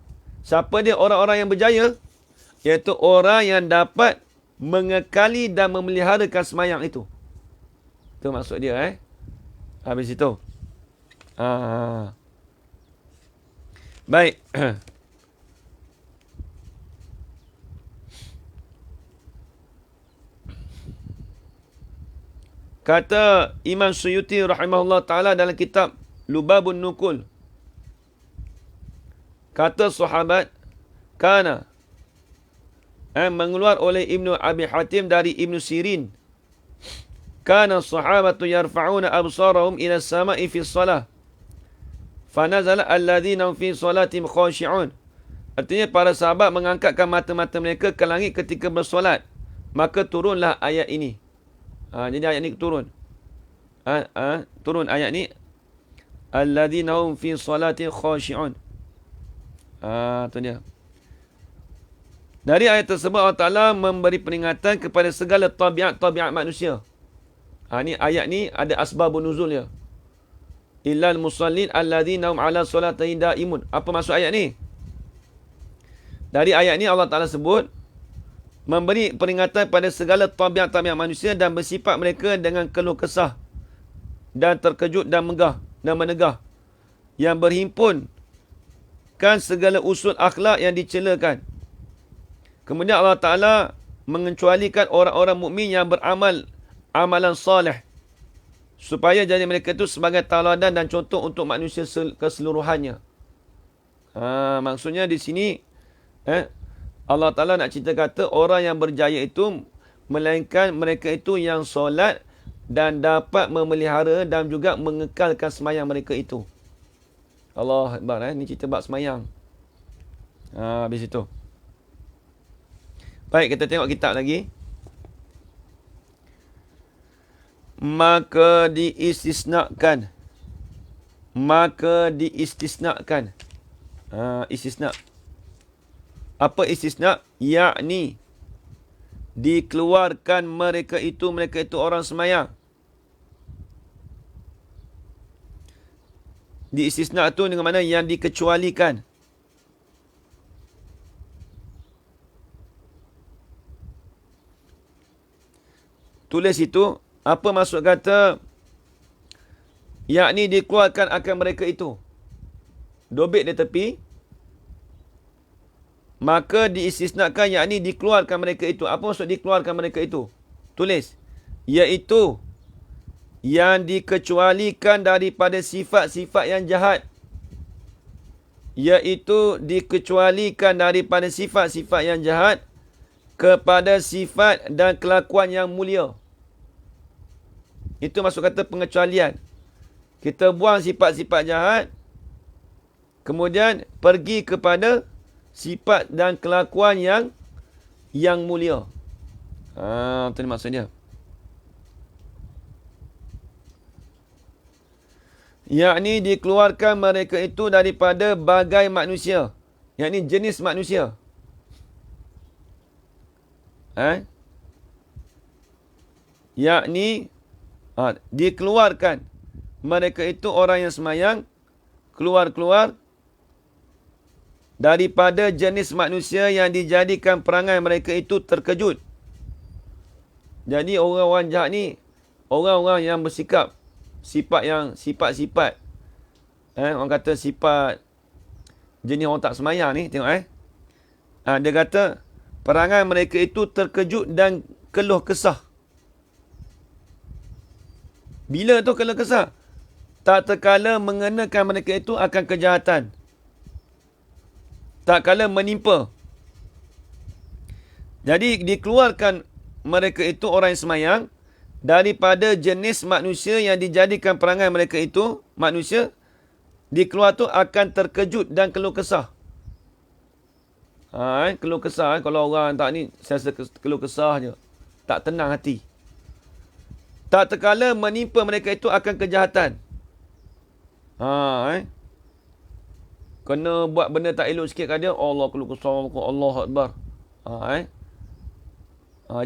Siapa dia orang-orang yang berjaya? Iaitu orang yang dapat mengekali dan memeliharakan sembahyang itu. Itu maksud dia. Habis itu. Baik. Kata Imam Suyuti rahimahullah ta'ala dalam kitab Lubabun Nukul. Kata sahabat, Kana. Mengeluar oleh Ibnu Abi Hatim dari Ibnu Sirin. Kana sahabatu yarfa'una absarahum ila as-sama'i fi shalah. Fanazala alladhina fi salatihim khashi'un. Artinya para sahabat mengangkatkan mata-mata mereka ke langit ketika bersolat. Maka turunlah ayat ini. Jadi ayat ini turun. Turun ayat ini. Alladhina hum fi salatihim khashi'un. Itu dia. Dari ayat tersebut Allah Ta'ala memberi peringatan kepada segala tabiat-tabiat manusia. Ini ayat ni ada asbabun nuzul ya. Illal musallin alladhina hum ala salatihim daimun. Apa maksud ayat ni? Dari ayat ni Allah Ta'ala sebut memberi peringatan pada segala tabiat-tabiat manusia dan bersifat mereka dengan keluh kesah dan terkejut dan megah dan menegah yang berhimpun kan segala usul akhlak yang dicelakan. Kemudian Allah Ta'ala mengecualikan orang-orang mukmin yang beramal amalan soleh supaya jadi mereka itu sebagai tauladan dan contoh untuk manusia keseluruhannya. Maksudnya di sini Allah Ta'ala nak cerita kata orang yang berjaya itu melainkan mereka itu yang solat dan dapat memelihara dan juga mengekalkan semayang mereka itu. Allah Akbar. Ini cerita bab semayang. Habis itu. Baik, kita tengok kitab lagi. Maka diistisnakan. Istisna. Apa istisna? Yakni dikeluarkan mereka itu orang semayang. Diistisna itu dengan mana yang dikecualikan. Tulis itu, apa maksud kata yakni dikeluarkan akan mereka itu. Dobit di tepi. Maka diistisnakan yakni dikeluarkan mereka itu. Apa maksud dikeluarkan mereka itu? Tulis. Iaitu yang dikecualikan daripada sifat-sifat yang jahat. Iaitu dikecualikan daripada sifat-sifat yang jahat kepada sifat dan kelakuan yang mulia. Itu maksud kata pengecualian. Kita buang sifat-sifat jahat, kemudian pergi kepada sifat dan kelakuan yang mulia. Itu maksudnya. Yakni dikeluarkan mereka itu daripada bagai manusia. Yakni jenis manusia. Yakni dikeluarkan mereka itu orang yang semayang keluar daripada jenis manusia yang dijadikan perangai mereka itu terkejut. Jadi orang-orang jahat ni orang-orang yang bersikap sifat-sifat orang kata sifat jenis orang tak semayang ni, tengok dia kata perangai mereka itu terkejut dan keluh kesah. Bila tu keluh kesah? Tak terkala mengenakan mereka itu akan kejahatan. Tak kala menimpa. Jadi dikeluarkan mereka itu orang yang semayang daripada jenis manusia yang dijadikan perangai mereka itu manusia, dikeluar tu akan terkejut dan keluh kesah. Keluh kesah. Kalau orang tak ni, saya rasa keluh kesah je. Tak tenang hati. Tak terkala menimpa mereka itu akan kejahatan. Kena buat benda tak elok sikit kat dia, Allah keluh kesah, Allah Akbar.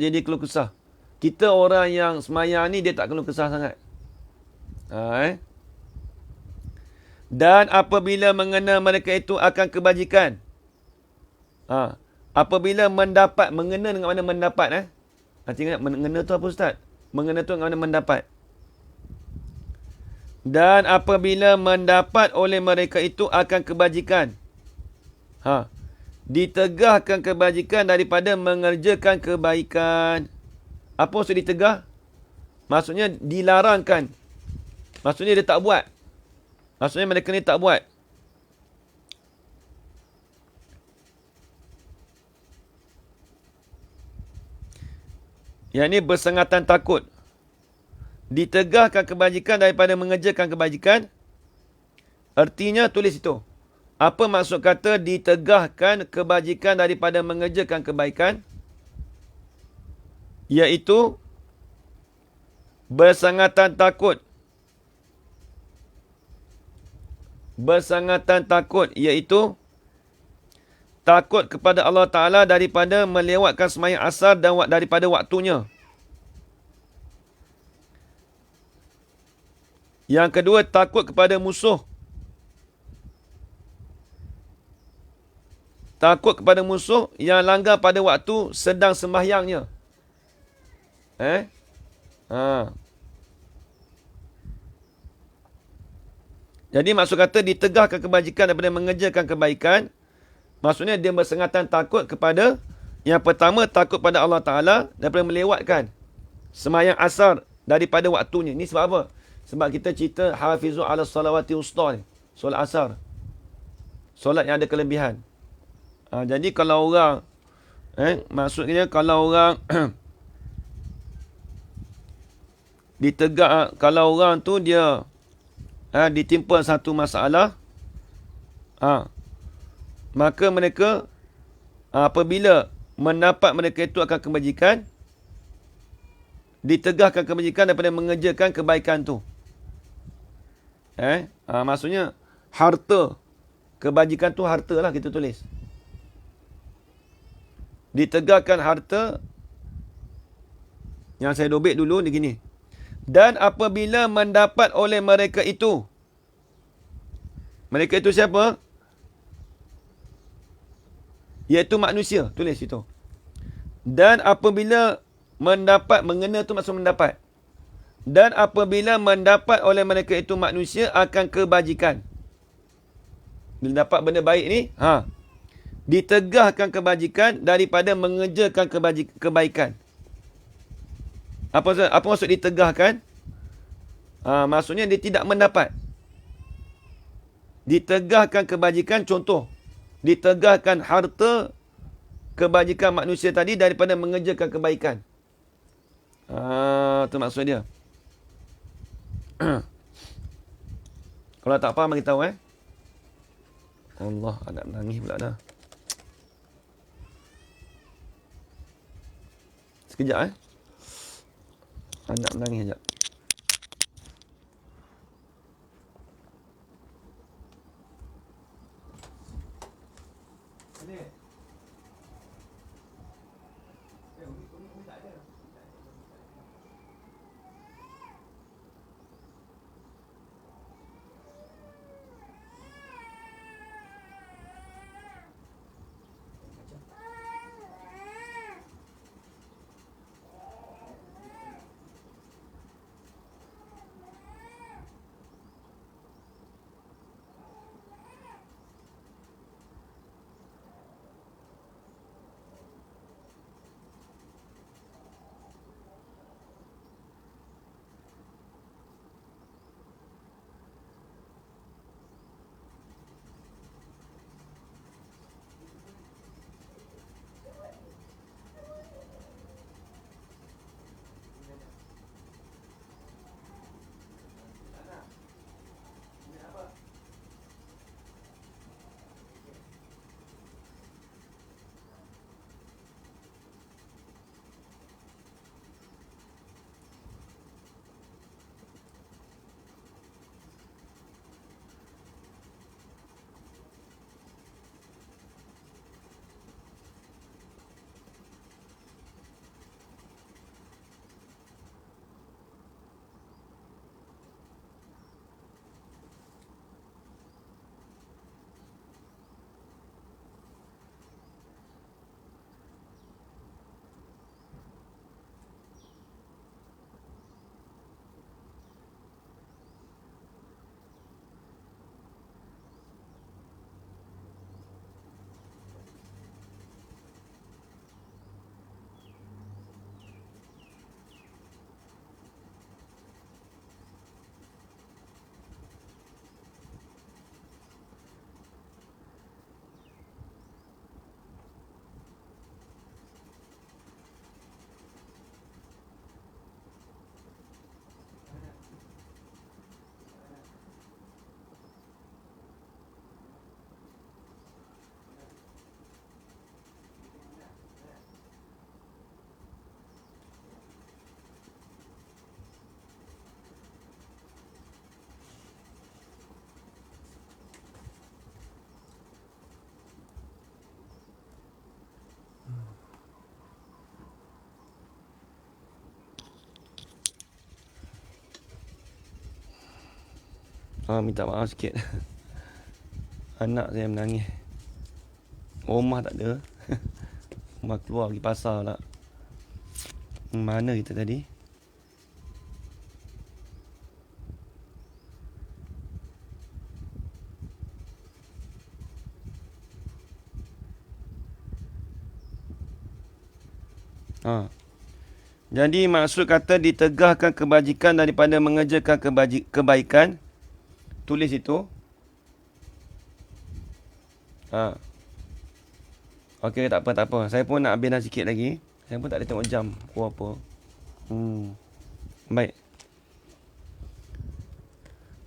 Jadi keluh kesah. Kita orang yang semayang ni, dia tak keluh kesah sangat. Dan apabila mengena mereka itu akan kebajikan. Apabila mendapat, mengena dengan mana mendapat? Nanti ingat, mengena tu apa Ustaz? Mengena tu dengan mana mendapat. Dan apabila mendapat oleh mereka itu akan kebajikan. Ditegahkan kebajikan daripada mengerjakan kebaikan. Apa maksud ditegah? Maksudnya dilarangkan. Maksudnya dia tak buat. Maksudnya mereka ni tak buat. Yang ini bersengatan takut. Ditegahkan kebajikan daripada mengerjakan kebajikan. Artinya tulis itu. Apa maksud kata ditegahkan kebajikan daripada mengerjakan kebaikan? Iaitu bersangatan takut. Bersangatan takut iaitu takut kepada Allah Ta'ala daripada melewatkan sembahyang asar dan daripada waktunya. Yang kedua, takut kepada musuh. Takut kepada musuh yang langgar pada waktu sedang sembahyangnya. Jadi maksud kata ditegahkan kebajikan daripada mengerjakan kebaikan. Maksudnya dia bersengatan takut kepada, yang pertama takut pada Allah Ta'ala daripada melewatkan sembahyang asar daripada waktunya. Ini sebab apa? Sebab kita cerita hafizu ala salawati usta ni. Solat asar. Solat yang ada kelebihan. Jadi kalau orang, maksudnya kalau orang kalau orang tu dia ditimpa satu masalah, maka mereka apabila mendapat mereka itu akan kebajikan, ditegahkan kebajikan daripada mengerjakan kebaikan tu. Maksudnya harta, kebajikan tu harta lah kita tulis. Ditegakkan harta. Yang saya dobek dulu ni gini. Dan apabila mendapat oleh mereka itu. Mereka itu siapa? Iaitu manusia. Tulis itu. Dan apabila mendapat, mengena tu maksud mendapat. Dan apabila mendapat oleh mereka itu manusia akan kebajikan. Bila dapat benda baik ni, ditegahkan kebajikan daripada mengerjakan kebaikan. Apa maksud ditegahkan? Maksudnya dia tidak mendapat. Ditegahkan kebajikan, contoh. Ditegahkan harta kebajikan manusia tadi daripada mengerjakan kebaikan. Itu maksud dia. Kalau tak faham, bagi tahu Allah, anak menangis pula dah. Sekejap Anak menangis sekejap. Minta maaf sikit. Anak saya menangis. Rumah tak ada. Rumah keluar pergi pasar pula. Mana kita tadi? Jadi maksud kata ditegahkan kebajikan daripada mengerjakan kebaikan. Tulis itu. Okey, tak apa. Saya pun nak habiskan sikit lagi. Saya pun tak ada tengok jam. Apa. Baik.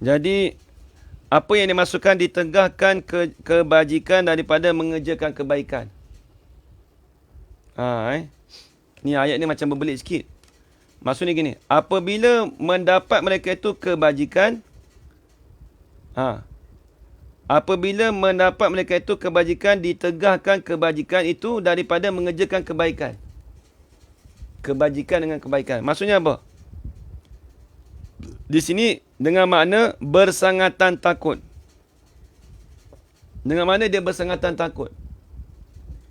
Jadi, apa yang dimasukkan ditegahkan kebajikan daripada mengerjakan kebaikan. Ni ayat ni macam berbelit sikit. Maksudnya gini. Apabila mendapat mereka itu kebajikan. Apabila mendapat mereka itu kebajikan, ditegahkan kebajikan itu daripada mengerjakan kebaikan. Kebajikan dengan kebaikan. Maksudnya apa? Di sini dengan makna bersangatan takut. Dengan mana dia bersangatan takut?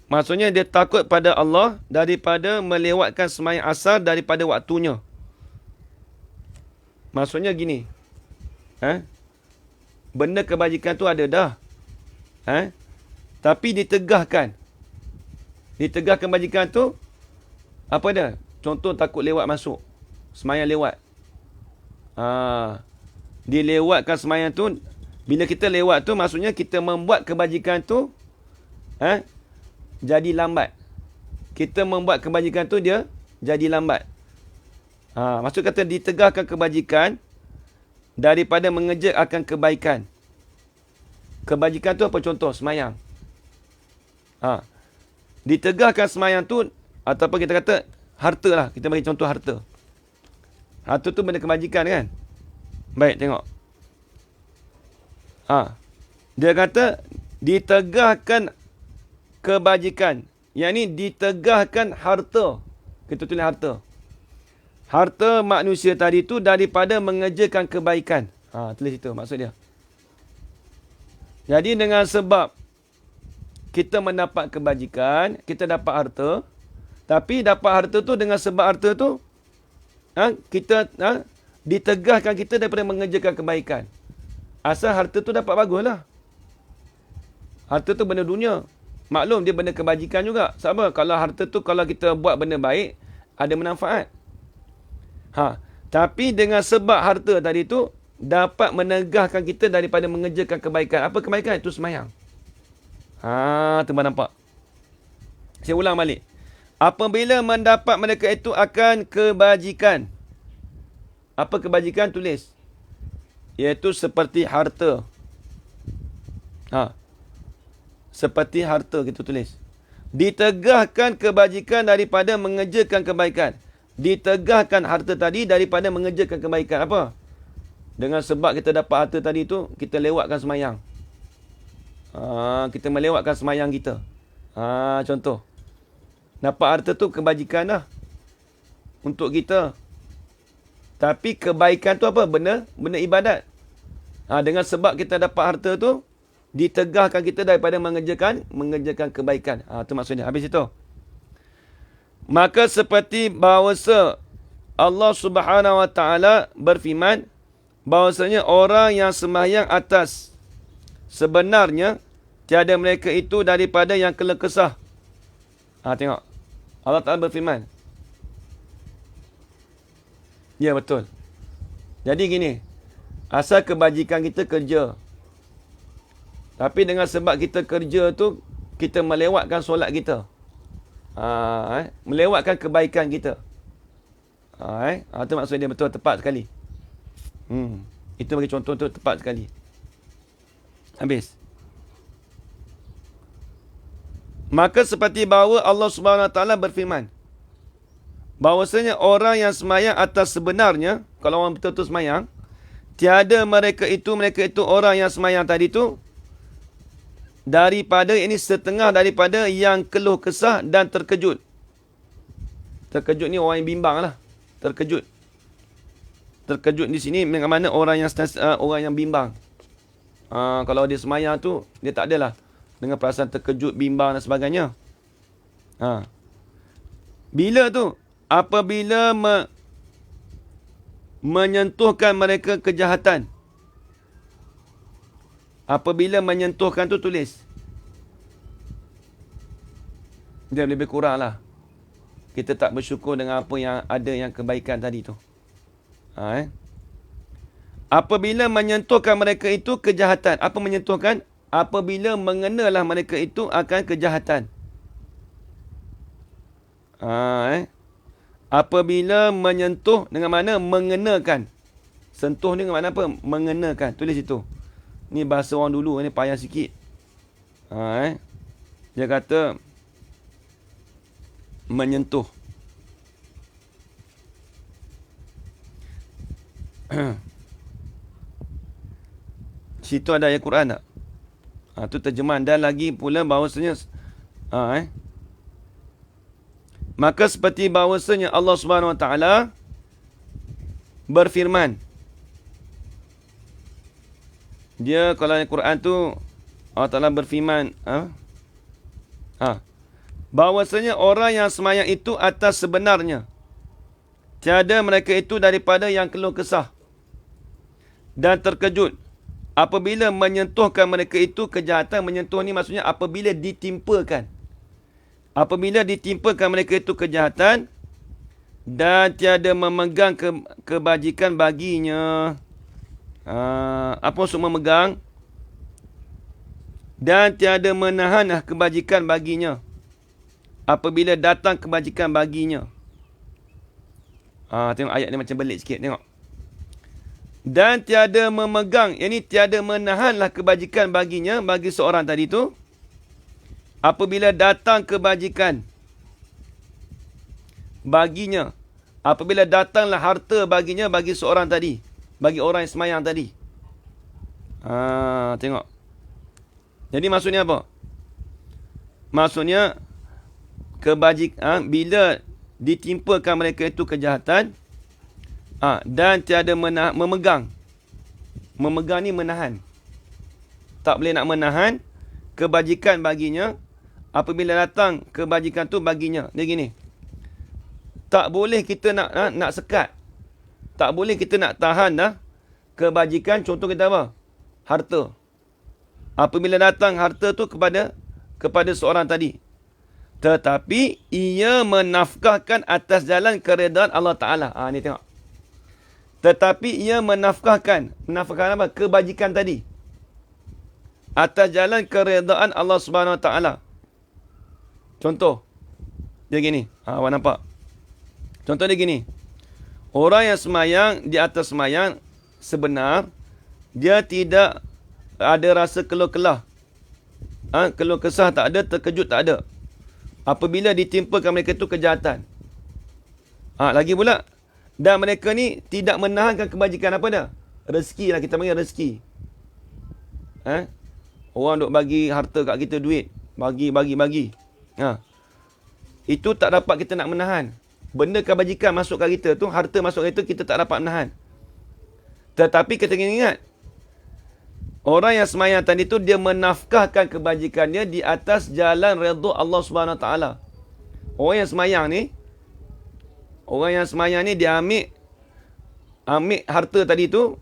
Maksudnya dia takut pada Allah daripada melewatkan sembahyang asar daripada waktunya. Maksudnya gini. Benda kebajikan tu ada dah. Tapi ditegahkan. Ditegahkan kebajikan tu apa dia? Contoh takut lewat masuk. Sembahyang lewat. Dilewatkan sembahyang tu. Bila kita lewat tu maksudnya kita membuat kebajikan tu jadi lambat. Kita membuat kebajikan tu dia jadi lambat. Maksud kata ditegahkan kebajikan daripada mengerjakan kebaikan. Kebajikan tu apa contoh? Semayang. Ditegahkan semayang tu, ataupun kita kata harta lah. Kita bagi contoh harta. Harta tu benda kebajikan kan? Baik, tengok. Dia kata ditegahkan kebajikan. Yang ni ditegahkan harta. Kita tulis harta. Harta manusia tadi tu daripada mengerjakan kebaikan. Tulis itu maksud dia. Jadi dengan sebab kita mendapat kebajikan, kita dapat harta. Tapi dapat harta tu dengan sebab harta tu, kita ditegahkan kita daripada mengerjakan kebaikan. Asal harta tu dapat baguslah. Harta tu benda dunia. Maklum dia benda kebajikan juga. Sebab kalau harta tu kalau kita buat benda baik, ada manfaat. Tapi dengan sebab harta tadi tu dapat menegahkan kita daripada mengerjakan kebaikan. Apa kebaikan? Itu sembahyang. Tuan nampak. Saya ulang balik. Apabila mendapat mereka itu akan kebajikan. Apa kebajikan? Tulis. Iaitu seperti harta. Seperti harta kita tulis. Ditegahkan kebajikan daripada mengerjakan kebaikan. Ditegahkan harta tadi daripada mengerjakan kebaikan. Apa? Dengan sebab kita dapat harta tadi tu, kita lewatkan semayang. Kita melewatkan semayang kita. Contoh. Dapat harta tu kebajikan lah. Untuk kita. Tapi kebaikan tu apa? Benda ibadat. Dengan sebab kita dapat harta tu, ditegahkan kita daripada mengerjakan kebaikan. Itu maksudnya. Habis itu. Maka seperti bahawasa Allah Subhanahu Wa Taala berfirman, bahawasanya orang yang sembahyang atas sebenarnya tiada mereka itu daripada yang kelah kesah. Tengok. Allah Taala berfirman. Ya, betul. Jadi gini. Asal kebajikan kita kerja. Tapi dengan sebab kita kerja tu, kita melewatkan solat kita. Melewatkan kebaikan kita. Itu maksud dia betul, tepat sekali. Itu bagi contoh tu tepat sekali. Habis. Maka seperti bahawa Allah Subhanahu Wa Taala berfirman, bahawasanya orang yang semayang atas sebenarnya, kalau orang betul-betul semayang, tiada mereka itu orang yang semayang tadi tu daripada, ini setengah daripada yang keluh kesah dan terkejut. Terkejut ni orang yang bimbang lah. Terkejut. terkejut di sini dengan mana orang yang bimbang. Kalau dia semayang tu, dia tak adalah dengan perasaan terkejut, bimbang dan sebagainya. Bila tu? Apabila menyentuhkan mereka kejahatan. Apabila menyentuhkan tu tulis. Dia lebih kurang lah. Kita tak bersyukur dengan apa yang ada yang kebaikan tadi tu. Apabila menyentuhkan mereka itu kejahatan. Apa menyentuhkan? Apabila mengenalah mereka itu akan kejahatan. Apabila menyentuh dengan mana? Mengenakan. Sentuh ni dengan mana apa? Mengenakan. Tulis itu. Ni bahasa orang dulu. Ni payah sikit. Dia kata menyentuh. Situ ada ayat Quran tak? Tu terjemahan. Dan lagi pula bahawasanya maka seperti bahawasanya Allah Subhanahu Wa Taala berfirman. Dia kalau ayat Quran tu Allah Taala berfirman bahawasanya orang yang semayang itu atas sebenarnya. Tiada mereka itu daripada yang keluh kesah dan terkejut apabila menyentuhkan mereka itu kejahatan. Menyentuh ni maksudnya apabila ditimpakan. Apabila ditimpakan mereka itu kejahatan dan tiada memegang kebajikan baginya. Apa maksud memegang? Dan tiada menahan kebajikan baginya. Apabila datang kebajikan baginya. Tengok ayat ni macam belik sikit. Tengok. Dan tiada memegang, yakni tiada menahanlah kebajikan baginya, bagi seorang tadi tu. Apabila datang kebajikan baginya. Apabila datanglah harta baginya, bagi seorang tadi. Bagi orang yang semayang tadi. Tengok. Jadi maksudnya apa? Maksudnya, bila ditimpakan mereka itu kejahatan, dan tiada memegang. Memegang ni menahan. Tak boleh nak menahan kebajikan baginya. Apabila datang kebajikan tu baginya. Dia gini. Tak boleh kita nak sekat. Tak boleh kita nak tahan kebajikan. Contoh kita apa? Harta. Apabila datang harta tu kepada seorang tadi. Tetapi ia menafkahkan atas jalan keredaan Allah Ta'ala. Ni tengok. Tetapi ia menafkahkan. Menafkahkan apa? Kebajikan tadi. Atas jalan keredaan Allah Subhanahu Wa Ta'ala. Contoh. Dia gini. Awak nampak? Contoh dia gini. Orang yang semayang, di atas semayang, sebenar, dia tidak ada rasa keluh-kelah. Keluh kesah tak ada, terkejut tak ada. Apabila ditimpakan mereka itu kejahatan. Lagi pula. Dan mereka ni tidak menahankan kebajikan apa dah? Rezeki lah, kita panggil rezeki. Orang duk bagi harta kat kita, duit. Bagi. Itu tak dapat kita nak menahan. Benda kebajikan masuk kat kita tu, harta masuk kat kita tak dapat menahan. Tetapi kita kena ingat. Orang yang semayang tadi tu, dia menafkahkan kebajikannya di atas jalan redha Allah Subhanahu Wa Taala. Orang yang semayang ni, dia ambil harta tadi tu,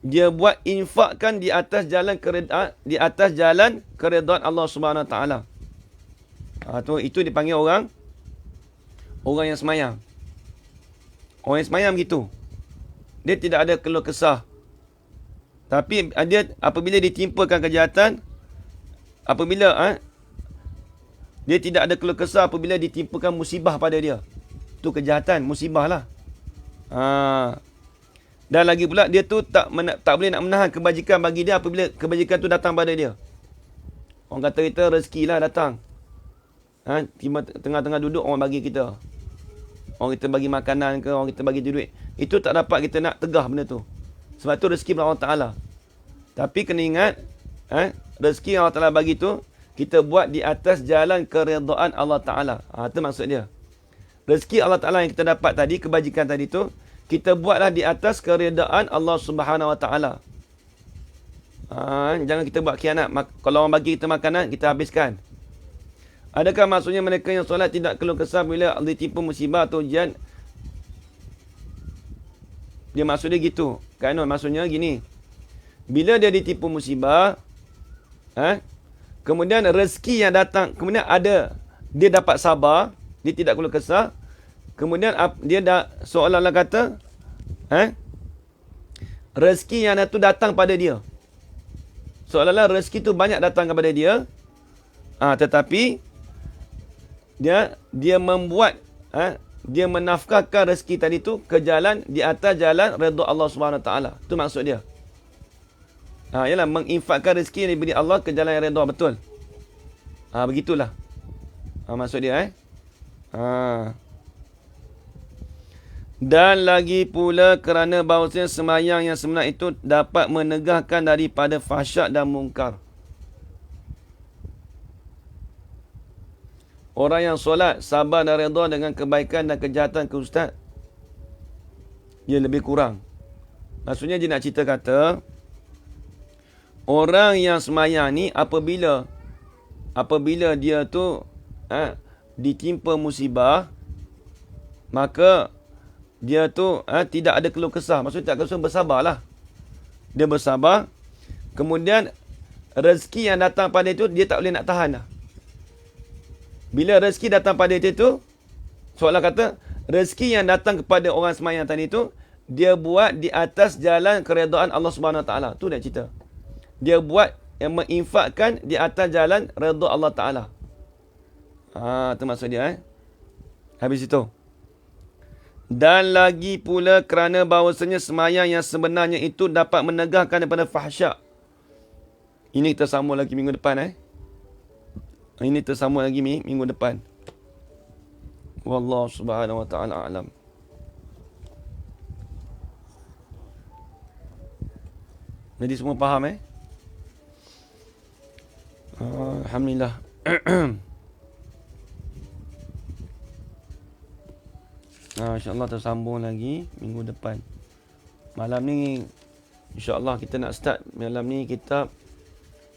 dia buat infakkan di atas jalan keredaan Allah Subhanahu Wa Taala. Itu dipanggil orang yang semayang. Orang yang semayang begitu. Dia tidak ada keluh kesah. Tapi dia apabila ditimpakan kejahatan, dia tidak ada keluh kesah apabila ditimpakan musibah pada dia. Itu kejahatan, musibah lah. Dan lagi pula dia tu tak boleh nak menahan kebajikan bagi dia apabila kebajikan tu datang pada dia. Orang kata kita rezeki lah datang. Tengah-tengah duduk orang bagi kita. Orang kita bagi makanan ke, orang kita bagi duit. Itu tak dapat kita nak tegah benda tu. Sebab tu rezeki Allah Ta'ala. Tapi kena ingat, rezeki Allah Ta'ala bagi tu, kita buat di atas jalan keredaan Allah Ta'ala. Itu maksud dia. Rezeki Allah Ta'ala yang kita dapat tadi, kebajikan tadi tu, kita buatlah di atas keredaan Allah Subhanahu Wa Taala. Jangan kita buat khianat. Kalau orang bagi kita makanan, kita habiskan. Adakah maksudnya mereka yang solat tidak keluh kesah bila ditipu musibah atau ujian? Dia maksudnya gitu. Kan maksudnya gini. Bila dia ditipu musibah, kemudian rezeki yang datang, kemudian dia dapat sabar, dia tidak keluh kesah. Kemudian dia dah seolah-olah kata, rezeki yang itu datang pada dia. Seolah-olah rezeki itu banyak datang kepada dia. Tetapi dia membuat, dia menafkahkan rezeki tadi tu ke jalan, di atas jalan redha Allah Subhanahu Wa Taala. Itu maksud dia. Ialah menginfakkan rezeki yang diberi Allah ke jalan yang redha, betul. Begitulah. Maksud dia. Dan lagi pula kerana bahawasanya sembahyang yang sebenar itu dapat menegahkan daripada fahsyat dan mungkar. Orang yang solat, sabar dan redha dengan kebaikan dan kejahatan ke ustaz, dia lebih kurang. Maksudnya dia nak cerita kata, orang yang sembahyang ni apabila dia tu ditimpa musibah, maka dia tu tidak ada keluh kesah. Maksudnya tak kesah, bersabarlah. Dia bersabar. Kemudian rezeki yang datang pada itu, dia tak boleh nak tahan lah. Bila rezeki datang pada itu, seolah kata, rezeki yang datang kepada orang sembahyang tadi itu, dia buat di atas jalan keredaan Allah Subhanahu Wa Taala. Tu dia cerita. Dia buat yang menginfakkan di atas jalan redha Allah Taala. Itu maksud dia. Habis itu. Dan lagi pula kerana bahawasanya sembahyang yang sebenarnya itu dapat menegahkan daripada fahsyat. Ini kita sambung lagi minggu depan. Ini kita sambung lagi minggu depan. Wallahu subhanahu wa ta'ala a'lam. Jadi semua faham Alhamdulillah. InsyaAllah tersambung lagi minggu depan. Malam ni InsyaAllah kita nak start malam ni kitab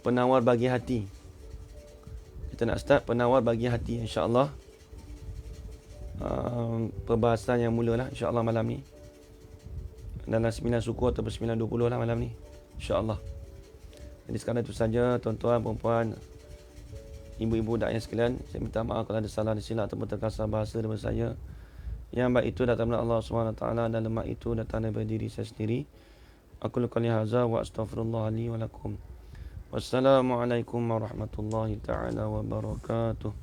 Penawar Bagi Hati. Kita nak start Penawar Bagi Hati InsyaAllah. Perbahasan yang mula lah InsyaAllah malam ni. Dalam 9 suku atau 9.20 lah malam ni InsyaAllah. Jadi sekarang itu saja tuan-tuan, perempuan, ibu-ibu dakyat sekalian. Saya minta maaf kalau ada salah silap atau terkasar bahasa daripada saya. Yang baik itu datang dari Allah SWT dan lemah itu datang daripada diri saya sendiri. Aku qali hadza wa astaghfirullah li wa lakum. Wassalamualaikum warahmatullahi taala wabarakatuh.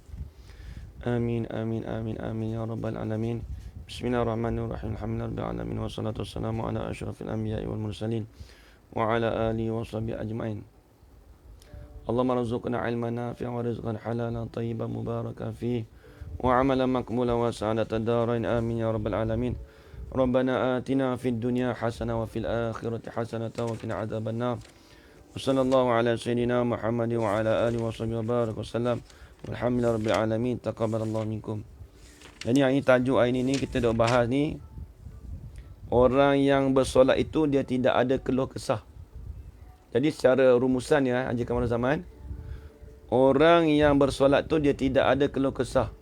Amin amin amin amin ya rabbal alamin. Bismillahirrahmanirrahim. Alhamdulillahirabbil alamin wassalatu wassalamu ala asyrafil anbiya'i wal mursalin wa ala alihi washabihi ajmain. Allahumma rzuqna ilman nafi'an wa rizqan halalan tayyiban mubarakan fihi وعملا مقبولا وسعادة الدارين آمين يا رب العالمين. ربنا آتنا في الدنيا حسنة وفي الآخرة حسنة وقنا عذاب النار. وصلى الله على سيدنا محمد وعلى آله وصحبه وبارك وسلم. والحمد لله رب العالمين. تقبل الله منكم. Jadi yang ini tajuk hari ini kita dah bahas ni, orang yang bersolat itu dia tidak ada keluh kesah. Jadi secara rumusan ya, Haji Kamal Zaman, orang yang bersolat tu dia tidak ada keluh kesah.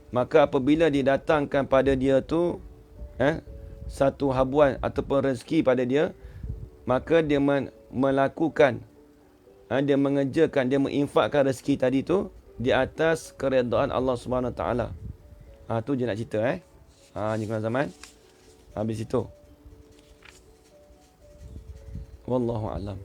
Maka apabila didatangkan pada dia tu satu habuan ataupun rezeki pada dia, maka dia melakukan, dia mengerjakan, dia menginfakkan rezeki tadi tu di atas keredaan Allah Subhanahu Wa Taala. Tu je nak cerita ni zaman. Habis itu. Wallahu a'lam.